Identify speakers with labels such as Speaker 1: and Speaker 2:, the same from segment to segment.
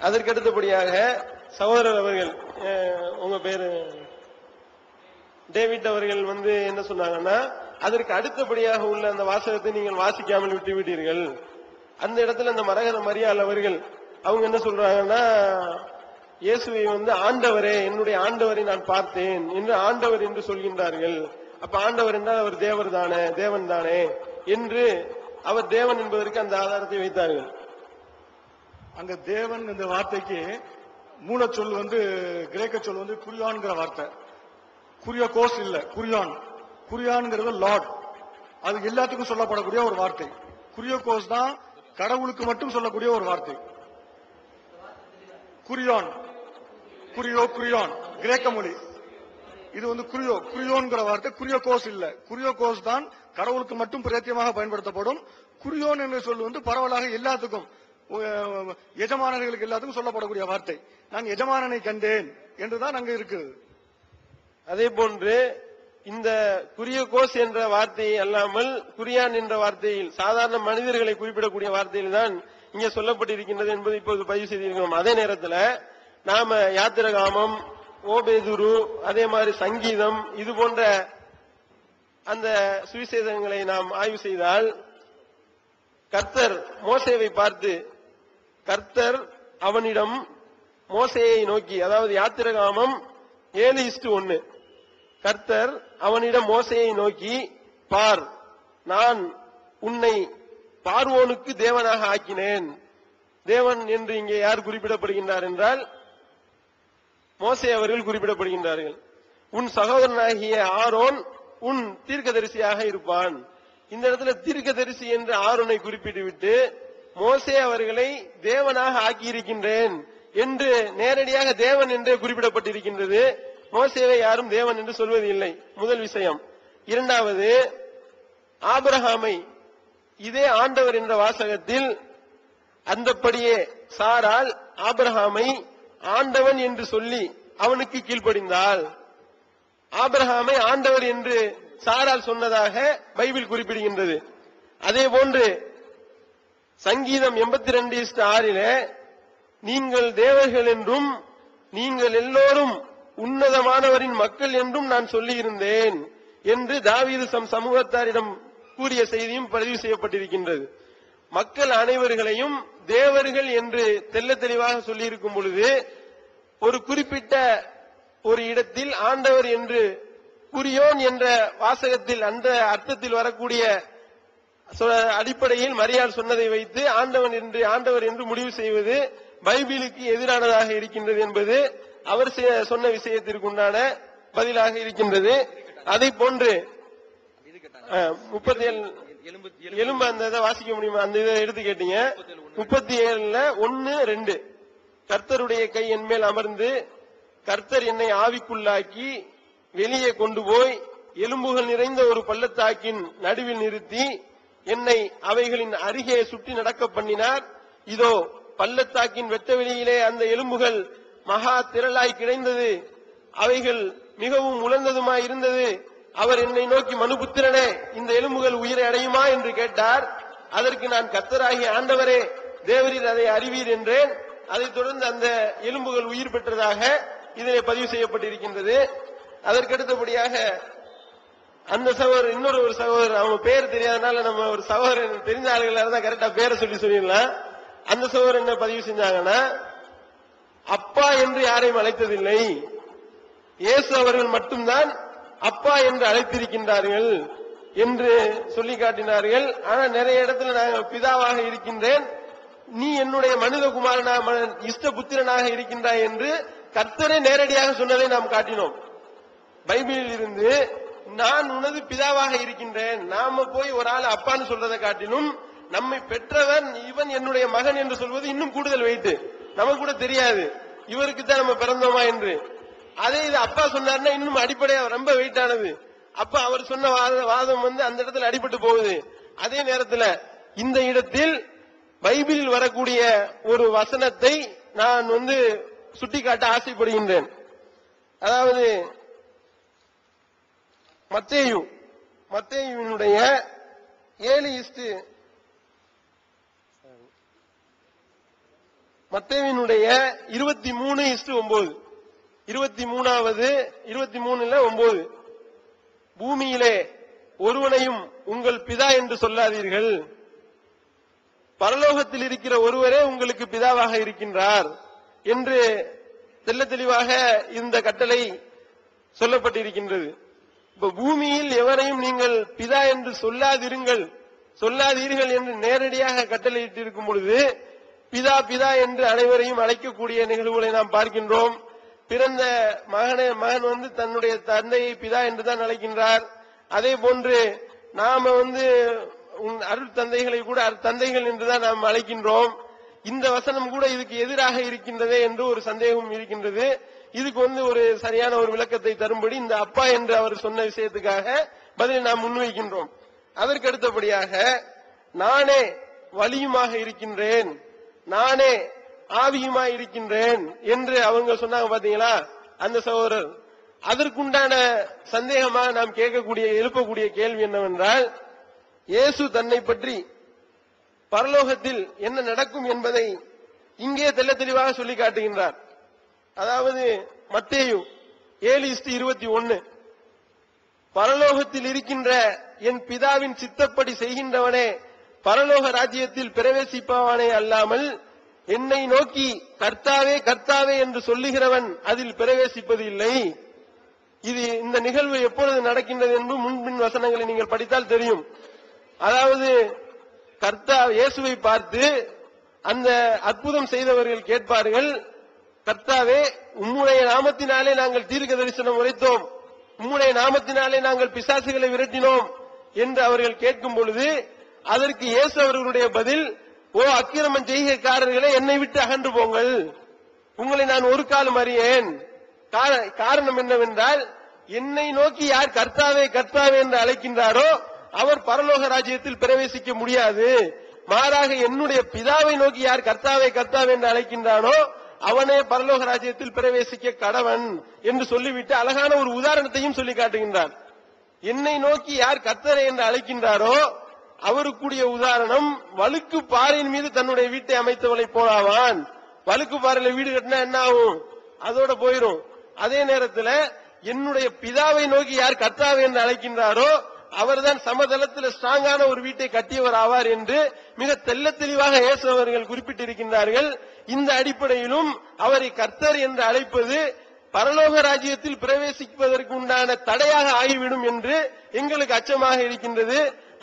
Speaker 1: அதற்கு அடுத்தபடியாக சகோதரர் அவர்கள், உங்க பேரு டேவிட் அவர்கள் என்ன சொன்னாங்கன்னா, அதற்கு அடுத்தபடியாக உள்ள அந்த வாசகத்தை நீங்கள் வாசிக்காமல் விட்டு விட்டீர்கள். அந்த இடத்துல அந்த மரகத மரியாள் அவர்கள் அவங்க என்ன சொல்றாங்கன்னா, இயேசுவை ஆண்டவரே, என்னுடைய ஆண்டவரை நான் பார்த்தேன் என்று ஆண்டவர் என்று சொல்கின்றார்கள். அப்ப ஆண்டவர் என்றால் அவர் தேவர் தானே, தேவன் தானே என்று அவர் தேவன் என்பதற்கு அந்த ஆதாரத்தை வைத்தார்கள்.
Speaker 2: அங்க தேவன் இந்த வார்த்தைக்கு மூலச்சொல் கிரேக்க சொல் குரியான்ங்கிற வார்த்தை. குரியோகோஸ் இல்ல, குரியான். குரியான்ங்கிறது லார்ட், அது எல்லாத்துக்கும் சொல்லப்படக்கூடிய ஒரு வார்த்தை. குரியோகோஸ் தான் கடவுளுக்கு மட்டும் சொல்லக்கூடிய ஒரு வார்த்தை. குரியான், குரியான் கிரேக்க மொழி. இது குரியோன்கிற வார்த்தை, குரியோகோஸ் இல்ல. குரியோகோஸ் தான் கடவுளுக்கு மட்டும் பிரத்தியமாக பயன்படுத்தப்படும். குரியோன் என்ற சொல் பரவலாக எல்லாத்துக்கும், எஜமானர்களுக்கு எல்லாத்துக்கும் சொல்லப்படக்கூடிய வார்த்தை. நான் எஜமானனை கண்டேன் என்றுதான் அங்க இருக்கு.
Speaker 1: அதே போன்று இந்த குரியோகோஸ் என்ற வார்த்தையை அல்லாமல் குரியான் என்ற வார்த்தையில் சாதாரண மனிதர்களை குறிப்பிடக்கூடிய வார்த்தையில் தான் இங்க சொல்லப்பட்டிருக்கின்றது என்பது இப்போது பதிவு செய்திருக்கிறோம். அதே நேரத்தில் நாம யாத்திரகாமம், ஓபேதுரு, அதே மாதிரி சங்கீதம், இது போன்ற அந்த சுவிசேஷங்களை நாம் ஆய்வு செய்தால் கர்த்தர் மோசேவை பார்த்து, கர்த்தர் அவனிடம் மோசேயை நோக்கி, அதாவது யாத்திரகாமம் 7:1, கர்த்தர் அவனிடம் மோசேயை நோக்கி, பார், நான் உன்னை பார்வோனுக்கு தேவனாக ஆக்கினேன். தேவன் என்று இங்கே யார் குறிப்பிடப்படுகின்றார் என்றால் மோசே அவர்கள் குறிப்பிடப்படுகின்றார்கள். உன் சகோதரனாகிய ஆரோன் உன் தீர்க்கதரிசியாக இருப்பான். இந்த இடத்துல தீர்க்கதரிசி என்று ஆரோனை குறிப்பிட்டுவிட்டு மோசே அவர்களை தேவனாக ஆக்கியிருக்கின்றேன் என்று நேரடியாக தேவன் என்றே குறிப்பிடப்பட்டிருக்கின்றது. மோசேவை யாரும் தேவன் என்று சொல்வது இல்லை. முதல் விஷயம். இரண்டாவது, ஆபிரகாமை இதே ஆண்டவர் என்ற வாசகத்தில் அந்தப்படியே சாரால் ஆபிரகாமை ஆண்டவன் என்று சொல்லி அவனுக்கு கீழ்ப்படிந்தால், ஆபிரகாமை ஆண்டவர் என்று சாரால் சொன்னதாக பைபிள் குறிப்பிடுகின்றது. அதே போன்று சங்கீதம் 82:6 நீங்கள் தேவர்கள் என்றும் நீங்கள் எல்லோரும் உன்னதமானவரின் மக்கள் என்றும் நான் சொல்லியிருந்தேன் என்று தாவீது சமூகத்தாரிடம் கூறிய செய்தியும் பதிவு செய்யப்பட்டிருக்கின்றது. மக்கள் அனைவர்களையும் தேவர்கள் என்று தெள்ள தெளிவாக சொல்லியிருக்கும் பொழுது ஒரு குறிப்பிட்ட ஒரு இடத்தில் ஆண்டவர் என்று குரியோன் என்ற வாசகத்தில் அந்த அர்த்தத்தில் வரக்கூடிய அடிப்படையில் மரியாள் சொன்னதை வைத்து ஆண்டவர் என்று முடிவு செய்வது பைபிளுக்கு எதிரானதாக இருக்கின்றது என்பது அவர் சொன்ன விஷயத்திற்குண்டான பதிலாக இருக்கின்றது. அதை போன்று 37 எலும்பு அந்த இதை வாசிக்க முடியுமா? அந்த இதை எடுத்து கேட்டீங்க. 37:1-2 கர்த்தருடைய கை என் மேல் அமர்ந்து கர்த்தர் என்னை ஆவிக்குள்ளாக்கி வெளியே கொண்டு போய் எலும்புகள் நிறைந்த ஒரு பள்ளத்தாக்கின் நடுவில் நிறுத்தி என்னை அவைகளின் அருகே சுற்றி நடக்க பண்ணினார். இதோ பள்ளத்தாக்கின் வெட்ட வெளியிலே அந்த எலும்புகள் மகா திரளாய் கிடைந்தது, அவைகள் மிகவும் உலர்ந்ததுமாய் இருந்தது. அவர் என்னை நோக்கி, மனுபுத்திரனே, இந்த எலும்புகள் உயிரை அடையுமா என்று கேட்டார். அதற்கு நான், கர்த்தராகிய ஆண்டவரே, தேவரீர் அதை அறிவீர் என்றேன். அதைத் தொடர்ந்து அந்த எலும்புகள் உயிர் பெற்றதாக இதிலே பதிவு செய்யப்பட்டிருக்கின்றது. அதற்கடுத்தபடியாக அந்த சகோதரர், இன்னொரு சகோதரர், அவங்க பேர் தெரியாதனால நம்ம ஒரு சகோதரர் தெரிஞ்ச ஆளுகளாக தான் கரெக்டா பேரை சொல்லிடலாம். அந்த சகோதரர் என்ன பதிவு செஞ்சாங்கன்னா, அப்பா என்று யாரையும் அழைத்ததில்லை, இயேசு அவர்கள் மட்டும்தான் அப்பா என்று அழைத்திருக்கின்றார்கள் என்று சொல்லி காட்டினார்கள். ஆனா நிறைய இடத்துல நான் பிதாவாக இருக்கின்றேன், நீ என்னுடைய மனித குமாரனா இஷ்ட புத்திரனாக இருக்கின்றாய் என்று கர்த்தரே நேரடியாக சொன்னதை நாம் காட்டினோம். பைபிளில் இருந்து நான் உனது பிதாவாக இருக்கின்றேன். நாம போய் ஒரு ஆள் அப்பான்னு சொல்றதை காட்டிலும் நம்மை பெற்றவன் இவன் என்னுடைய மகன் என்று சொல்வது இன்னும் கூடுதல் வெயிட்டு. நமக்கு கூட தெரியாது இவருக்கு தான் நம்ம பிறந்தோமா என்று. அதே இது அப்பா சொன்னார்னா இன்னும் அடிப்படையா ரொம்ப வெயிட்டானது. அப்ப அவர் சொன்ன வாதம் அந்த இடத்துல அடிபட்டு போகுது. அதே நேரத்தில் இந்த இடத்தில் பைபிளில் வரக்கூடிய ஒரு வசனத்தை நான் சுட்டிக்காட்ட ஆசைப்படுகின்றேன். அதாவது மத்தேயுவினுடைய 7 மத்தேயுவினுடைய 23:9, 23வது 23:9, பூமியிலே ஒருவனையும் உங்கள் பிதா என்று சொல்லாதீர்கள், பரலோகத்தில் இருக்கிற ஒருவரே உங்களுக்கு பிதாவாக இருக்கின்றார் என்று தெள்ள தெளிவாக இந்த கட்டளை சொல்லப்பட்டிருக்கின்றது. இப்ப பூமியில் எவரையும் நீங்கள் பிதா என்று சொல்லாதீர்கள் என்று நேரடியாக கட்டளையிட்டிருக்கும் பொழுது பிதா பிதா என்று அனைவரையும் அழைக்கக்கூடிய நிகழ்வுகளை நாம் பார்க்கின்றோம். பிறந்த மகன் வந்து தன்னுடைய தந்தையை பிதா என்றுதான் அழைக்கின்றார். அதே போன்று நாம அருள் தந்தைகளை கூட தந்தைகள் என்றுதான் நாம் அழைக்கின்றோம். இந்த வசனம் கூட இதுக்கு எதிராக இருக்கின்றதே என்று ஒரு சந்தேகம் இருக்கின்றது. இதுக்கு ஒரு சரியான ஒரு விளக்கத்தை தரும்படி இந்த அப்பா என்று அவர் சொன்ன விஷயத்துக்காக பதிலை நாம் முன்வைக்கின்றோம். அதற்கு அடுத்தபடியாக நானே வழியுமாக இருக்கின்றேன், நானே ஆவியுமாய் இருக்கின்றேன் என்று அவங்க சொன்னாங்க பாத்தீங்களா அந்த சகோதரர். அதற்குண்டான சந்தேகமாக நாம் எழுப்பக்கூடிய கேள்வி என்னவென்றால், இயேசு தன்னை பற்றி பரலோகத்தில் என்ன நடக்கும் என்பதை இங்கே தெள்ள தெளிவாக சொல்லி காட்டுகின்றார். அதாவது மத்தேயு 7:21, பரலோகத்தில் இருக்கின்ற என் பிதாவின் சித்தப்படி செய்கின்றவனே பரலோக ராஜ்யத்தில் பிரவேசிப்பவனே அல்லாமல் என்னை நோக்கி கர்த்தாவே கர்த்தாவே என்று சொல்லுகிறவன் அதில் பிரவேசிப்பது இல்லை. இந்த நிகழ்வு எப்பொழுது நடக்கின்றது என்று முன்பின் வசனங்களை நீங்கள் படித்தால் தெரியும். அதாவது இயேசுவை பார்த்து அந்த அற்புதம் செய்தவர்கள் கேட்பார்கள், கர்த்தாவே உம்முடைய நாமத்தினாலே நாங்கள் தீர்க்க தரிசனம் உரைத்தோம், உம்முடைய நாமத்தினாலே நாங்கள் பிசாசுகளை விரட்டினோம் என்று அவர்கள் கேட்கும் பொழுது அதற்கு இயேசு அவர்களுடைய பதில், ஓ அக்கிரமம் செய்கைக்காரர்களே, என்னை விட்டு அகன்று போங்கள், உங்களை நான் ஒரு காலம் அறியேன். காரணம் என்னவென்றால், என்னை நோக்கி யார் கர்த்தாவே கர்த்தாவே என்று அழைக்கின்றாரோ அவர் பரலோக ராஜ்யத்தில் பிரவேசிக்க முடியாது. மாறாக என்னுடைய பிதாவை நோக்கி யார் கர்த்தாவே கர்த்தாவே என்று அழைக்கின்றானோ அவனே பரலோக ராஜ்யத்தில் பிரவேசிக்க கடவன் என்று சொல்லிவிட்டு அழகான ஒரு உதாரணத்தையும் சொல்லி காட்டுகின்றார். என்னை நோக்கி யார் கர்த்தரை என்று அழைக்கின்றாரோ அவருக்குரிய உதாரணம், வழுக்கு பாறையின் மீது தன்னுடைய வீட்டை அமைத்தவளை போலாவான். வழுக்கு பாறையில வீடு கட்டினா என்ன ஆகும்? அதோட போயிரும். அதே நேரத்தில் என்னுடைய பிதாவை நோக்கி யார் கர்த்தாவே என்று அழைக்கின்றாரோ அவர்தான் சமதளத்தில் ஸ்ட்ராங்கான ஒரு வீட்டை கட்டியவர் ஆவார் என்று மிக தெள்ள தெளிவாக இயேசு அவர்கள் குறிப்பிட்டிருக்கின்றார்கள். இந்த அடிப்படையிலும் அவரை கர்த்தர் என்று அழைப்பது பரலோக ராஜ்யத்தில் பிரவேசிப்பதற்கு உண்டான தடையாக ஆகிவிடும் என்று எங்களுக்கு அச்சமாக இருக்கின்றது.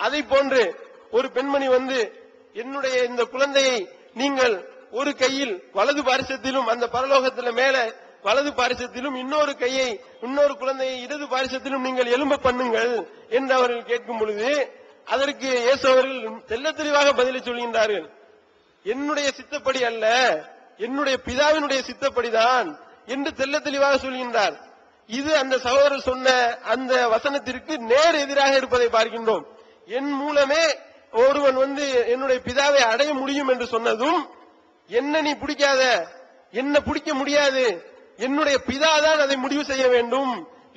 Speaker 1: அதை போன்று ஒரு பெண்மணி என்னுடைய இந்த குழந்தையை நீங்கள் ஒரு கையில் வலது பாரிசத்திலும் அந்த பரலோகத்தில் மேல வலது பாரிசத்திலும் இன்னொரு குழந்தையை இடது பாரிசத்திலும் நீங்கள் எலும்ப பண்ணுங்கள் என்று அவர்கள் கேட்கும் பொழுது அதற்கு இயேசு அவர்கள் தெள்ள தெளிவாக பதிலை சொல்கின்றார்கள். என்னுடைய சித்தப்படி அல்ல, என்னுடைய பிதாவினுடைய சித்தப்படிதான் என்று தெள்ள தெளிவாக சொல்கின்றார். இது அந்த சகோதரர் சொன்ன அந்த வசனத்திற்கு நேர் எதிராக இருப்பதை பார்க்கின்றோம். என் மூலமே ஒருவன் என்னுடைய பிதாவை அடைய முடியும் என்று சொன்னதும், என்ன நீ பிடிக்காத, என்ன பிடிக்க முடியாது, என்னுடைய பிதாதான் அதை முடிவு செய்ய வேண்டும்,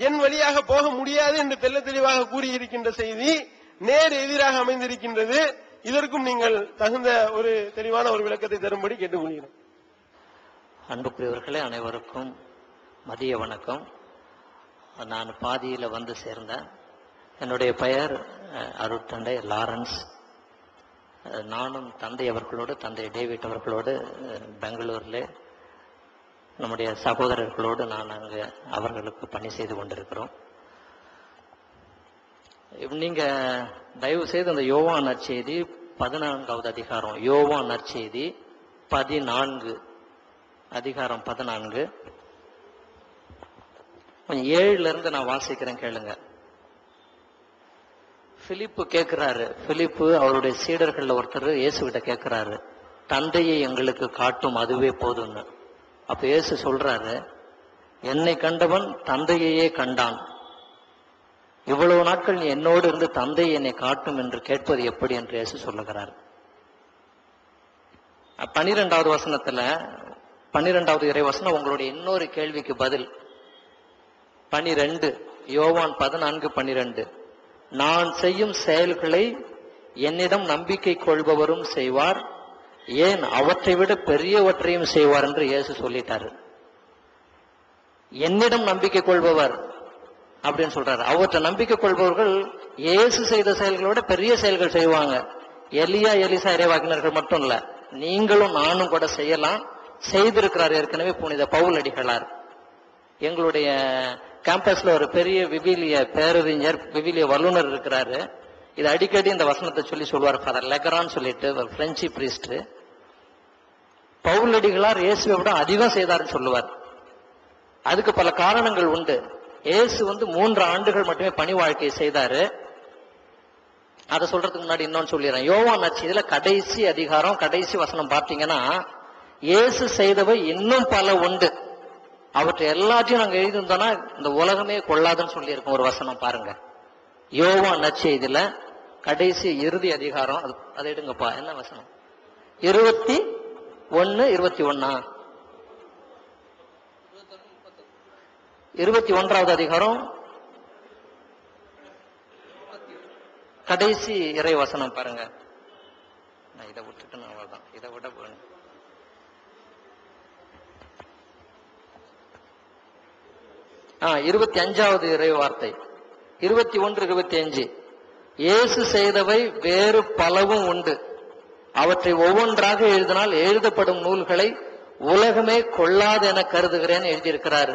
Speaker 1: என் வழியாக போக முடியாது என்று தெள்ள தெளிவாக கூறியிருக்கின்ற செய்தி நேர் எதிராக அமைந்திருக்கின்றது. இதற்கும் நீங்கள் தகுந்த ஒரு தெளிவான ஒரு விளக்கத்தை தரும்படி கேட்டுக்கொள்கிறேன்.
Speaker 3: அன்புக்குரியவர்களே, அனைவருக்கும் மதிய வணக்கம். நான் பாதியில சேர்ந்தேன். என்னுடைய பெயர் அருட்தந்தை லாரன்ஸ். நானும் தந்தை அவர்களோடு, தந்தை டேவிட் அவர்களோடு பெங்களூர்ல நம்முடைய சகோதரர்களோடு நான் அங்கு அவர்களுக்கு பணி செய்து கொண்டிருக்கிறோம். நீங்க தயவு செய்து அந்த யோவான் நற்செய்தி 14வது அதிகாரம், யோவான் நற்செய்தி 14 அதிகாரம் 14 கொஞ்சம் 7ல இருந்து நான் வாசிக்கிறேன், கேளுங்க. பிலிப்பு கேட்கிறாரு. பிலிப்பு அவருடைய சீடர்கள் ஒருத்தர் இயேசுகிட்ட கேட்கிறாரு, தந்தையை எங்களுக்கு காட்டும், அதுவே போதும்னு. அப்ப இயேசு சொல்றாரு, என்னை கண்டவன் தந்தையையே கண்டான். இவ்வளவு நாட்கள் நீ என்னோடு இருந்து தந்தை என்னை காட்டும் என்று கேட்பது எப்படி என்று இயேசு சொல்லுகிறார். 12வது வசனத்துல 12வது இறைவசனம் உங்களுடைய இன்னொரு கேள்விக்கு பதில். 12 யோவான் 14:12 நான் செய்யும் செயல்களை என்னிடம் நம்பிக்கை கொள்பவரும் செய்வார், ஏன் அவற்றை விட பெரியவற்றையும் செய்வார் என்று இயேசு சொல்லிட்டாரு. என்னிடம் நம்பிக்கை கொள்பவர் அப்படின்னு சொல்றாரு. அவற்றை நம்பிக்கை கொள்பவர்கள் இயேசு செய்த செயல்களோட பெரிய செயல்கள் செய்வாங்க. எலிசா இறைவாக்கினர்கள் மட்டும் இல்ல, நீங்களும் நானும் கூட செய்யலாம். செய்திருக்கிறார் ஏற்கனவே புனித பவுல் அடிகளார். எங்களுடைய கேம்பஸ்ல ஒரு பெரிய விவிலிய பேரறிஞர், விவிலிய வல்லுநர் இருக்கிறாரு. இது அடிக்கடி இந்த வசனத்தை சொல்லி சொல்லுவார். ஃபாதர் லெகரான்னு சொல்லிட்டு ஒரு பிரெஞ்சு பிரீஸ்ட். பவுல் அடிகளார் இயேசுவை விட அதிகம் செய்தார்னு சொல்லுவார். அதுக்கு பல காரணங்கள் உண்டு. இயேசு 3 ஆண்டுகள் மட்டுமே பணி வாழ்க்கையை செய்தாரு. அதை சொல்றதுக்கு முன்னாடி இன்னொன்னு சொல்லிடுறேன். யோவான் நற்செய்தியில கடைசி அதிகாரம் கடைசி வசனம் பார்த்தீங்கன்னா, இயேசு செய்தவை இன்னும் பல உண்டு, அவற்றை எல்லாத்தையும் நாங்க எழுதியிருந்தோம்னா இந்த உலகமே கொள்ளாதுன்னு சொல்லி இருக்கோம். ஒரு வசனம் பாருங்க, யோவான் நற்செய்தியில கடைசி இறுதி அதிகாரம். அதை எடுங்கப்பா. என்ன வசனம்? 21, 21 21வது அதிகாரம் கடைசி இறை வசனம் பாருங்க. நான் இதை விட்டுட்டு அவ்வளவுதான். இதை விட 25வது இறை வார்த்தை 21, 25. இயேசு செய்தவை வேறு பலவும் உண்டு, அவற்றை ஒவ்வொன்றாக எழுதினால் எழுதப்படும் நூல்களை உலகமே கொள்ளாது என கருதுகிறேன் எழுதியிருக்கிறாரு.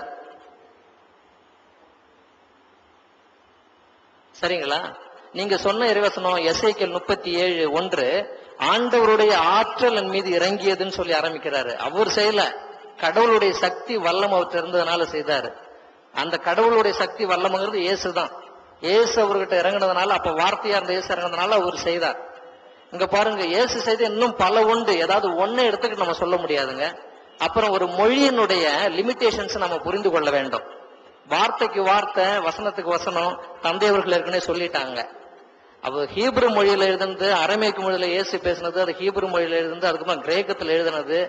Speaker 3: சரிங்களா? நீங்க சொன்ன இறைவசனம் எசேக்கியேல் 37:1 ஆண்டவருடைய ஆற்றல் என் மீது இறங்கியதுன்னு சொல்லி ஆரம்பிக்கிறாரு. அவர் செய்யல, கடவுளுடைய சக்தி வல்லம் அவர்கிட்ட இருந்ததுனால செய்தாரு. அந்த கடவுளுடைய சக்தி வல்லம்ங்கிறது இயேசு தான். இயேசு அவர்கிட்ட இறங்கினதுனால, அப்ப வார்த்தையா இருந்த இயேசு இறங்கினதுனால அவர் செய்தார். இங்க பாருங்க, இயேசு செய்த இன்னும் பல உண்டு. ஏதாவது ஒன்னை எடுத்துக்கிட்டு நம்ம சொல்ல முடியாதுங்க. அப்புறம் ஒரு மொழியினுடைய லிமிடேஷன்ஸ் நம்ம புரிந்து கொள்ள வேண்டும். வார்த்தைக்கு வார்த்தை, வசனத்துக்கு வசனம் தந்தையவர்கள் ஏற்கனவே சொல்லிட்டாங்க. அவ ஹீப்ரு மொழியில எழுதுனது, அரமேக்கு மொழியில இயேசு பேசினது, அது ஹீப்ரு மொழியில எழுதுனது, அதுக்கப்புறம் கிரேக்கத்தில் எழுதுனது.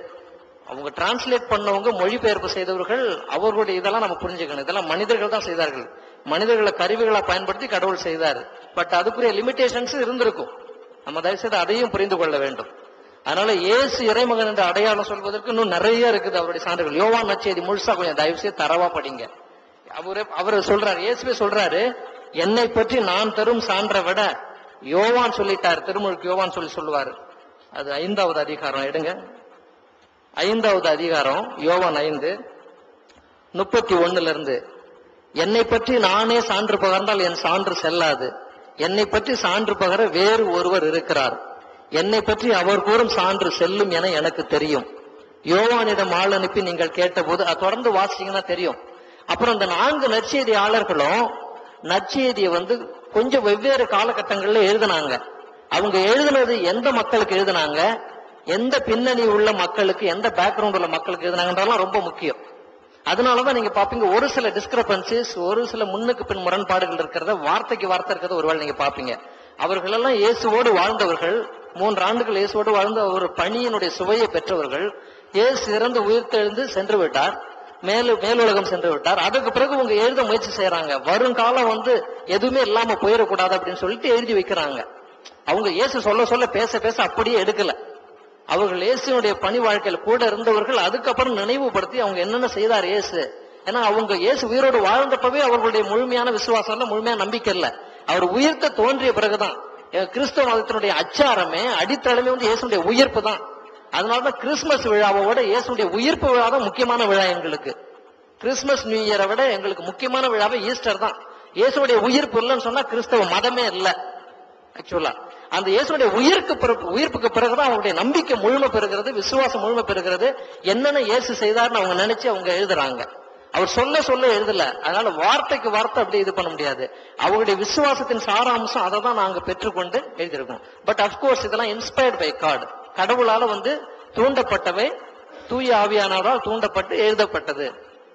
Speaker 3: அவங்க டிரான்ஸ்லேட் பண்ணவங்க, மொழிபெயர்ப்பு செய்தவர்கள், அவர்களுடைய இதெல்லாம் நம்ம புரிஞ்சுக்கணும். இதெல்லாம் மனிதர்கள் தான் செய்தார்கள். மனிதர்களை கருவிகளா பயன்படுத்தி கடவுள் செய்தார். பட் அதுக்குரிய லிமிடேஷன்ஸ் இருந்திருக்கும். நம்ம தயவுசெய்து அதையும் புரிந்து கொள்ள வேண்டும். அதனால இயேசு இறைமகன் என்ற அடையாளம் சொல்வதற்கு இன்னும் நிறைய இருக்குது அவருடைய சான்றுகள். யோவான் நற்செய்தி முழுசா கொஞ்சம் தயவுசெய்து தரவா படிங்க. அவர் சொல்றாரு, இயேசுவே சொல்றாரு, என்னை பற்றி நான் தரும் சான்றை விட யோவான் சொல்லிட்டார். திருமுழுக்கு யோவான் சொல்லுவாரு. அது 5வது அதிகாரம் எடுங்க. 5வது அதிகாரம் யோவான் 5:31 என்னை பற்றி நானே சான்று பகர்ந்தால் என் சான்று செல்லாது. என்னை பற்றி சான்று பகர வேறு ஒருவர் இருக்கிறார். என்னை பற்றி அவர் கூறும் சான்று செல்லும் என எனக்கு தெரியும். யோவானிடம் ஆள் அனுப்பி நீங்கள் கேட்டபோது, அது தொடர்ந்து வாசிச்சீங்கன்னா தெரியும். அப்புறம் இந்த 4 நற்செய்தியாளர்களும் நற்செய்தியை கொஞ்சம் வெவ்வேறு காலகட்டங்கள்ல எழுதினாங்க. அவங்க எழுதினது எந்த மக்களுக்கு எழுதினாங்க, எந்த பின்னணி உள்ள மக்களுக்கு, எந்த பேக்ரவுண்ட் உள்ள மக்களுக்கு எழுதினாங்கன்றதெல்லாம் ரொம்ப முக்கியம். அதனாலதான் நீங்க பாப்பீங்க, ஒரு சில டிஸ்கிரபன்சிஸ், ஒரு சில முன்னுக்கு பின் முரண்பாடுகள் இருக்கிறத, வார்த்தைக்கு வார்த்தை இருக்கிறத ஒருவேளை நீங்க பாப்பீங்க. அவர்கள் எல்லாம் இயேசுவோடு வாழ்ந்தவர்கள், 3 ஆண்டுகள் இயேசுவோடு வாழ்ந்த ஒரு பணியினுடைய சுவையை பெற்றவர்கள். இயேசு இறந்து உயிர்த்தெழுந்து சென்று விட்டார், மேலுலகம் சென்று விட்டார். அதுக்கு பிறகு அவங்க எழுத முயற்சி செய்யறாங்க. வருங்காலம் எதுவுமே இல்லாம போயிடக்கூடாது அப்படின்னு சொல்லிட்டு எழுதி வைக்கிறாங்க. அவங்க இயேசு சொல்ல பேச பேச அப்படியே எடுக்கல. அவர்கள் இயேசுனுடைய பணி வாழ்க்கையில கூட இருந்தவர்கள். அதுக்கப்புறம் நினைவுபடுத்தி அவங்க என்னென்ன செய்தார் இயேசு. ஏன்னா அவங்க இயேசு உயிரோடு வாழ்ந்தப்பவே அவர்களுடைய முழுமையான விசுவாசம் இல்ல, முழுமையான நம்பிக்கை இல்ல. அவர் உயிர்த்த தோன்றிய பிறகுதான். கிறிஸ்தவ மதத்தினுடைய அச்சாரமே, அடித்தளமே இயேசுடைய உயிர்ப்பு தான். அதனாலதான் கிறிஸ்துமஸ் விழாவோட இயேசுடைய உயிர்ப்பு விழா தான் முக்கியமான விழா எங்களுக்கு. கிறிஸ்துமஸ் நியூ இயரை விட எங்களுக்கு முக்கியமான விழாவே ஈஸ்டர் தான். இயேசுடைய உயிர்ப்பு இல்லைன்னு சொன்னா கிறிஸ்தவ மதமே இல்லை. ஆக்சுவலா அந்த இயேசுடைய உயிர்ப்புக்கு பிறகுதான் அவங்களுடைய நம்பிக்கை முழுமை பெறுகிறது, விசுவாசம் முழுமை பெறுகிறது. என்னென்ன இயேசு செய்தார்னு அவங்க நினைச்சு அவங்க எழுதுறாங்க. அவர் சொல்ல எழுதல. அதனால வார்த்தைக்கு வார்த்தை அப்படி இது பண்ண முடியாது. அவருடைய விசுவாசத்தின் சாராம்சம் அதை தான் நாங்க பெற்றுக்கொண்டு எழுதியிருக்கோம். பட் அப்கோர்ஸ் இதெல்லாம் இன்ஸ்பயர்ட் பை காட், கடவுளால தூண்டப்பட்டவை, தூய ஆவியானவரால் தூண்டப்பட்டு எழுதப்பட்டது.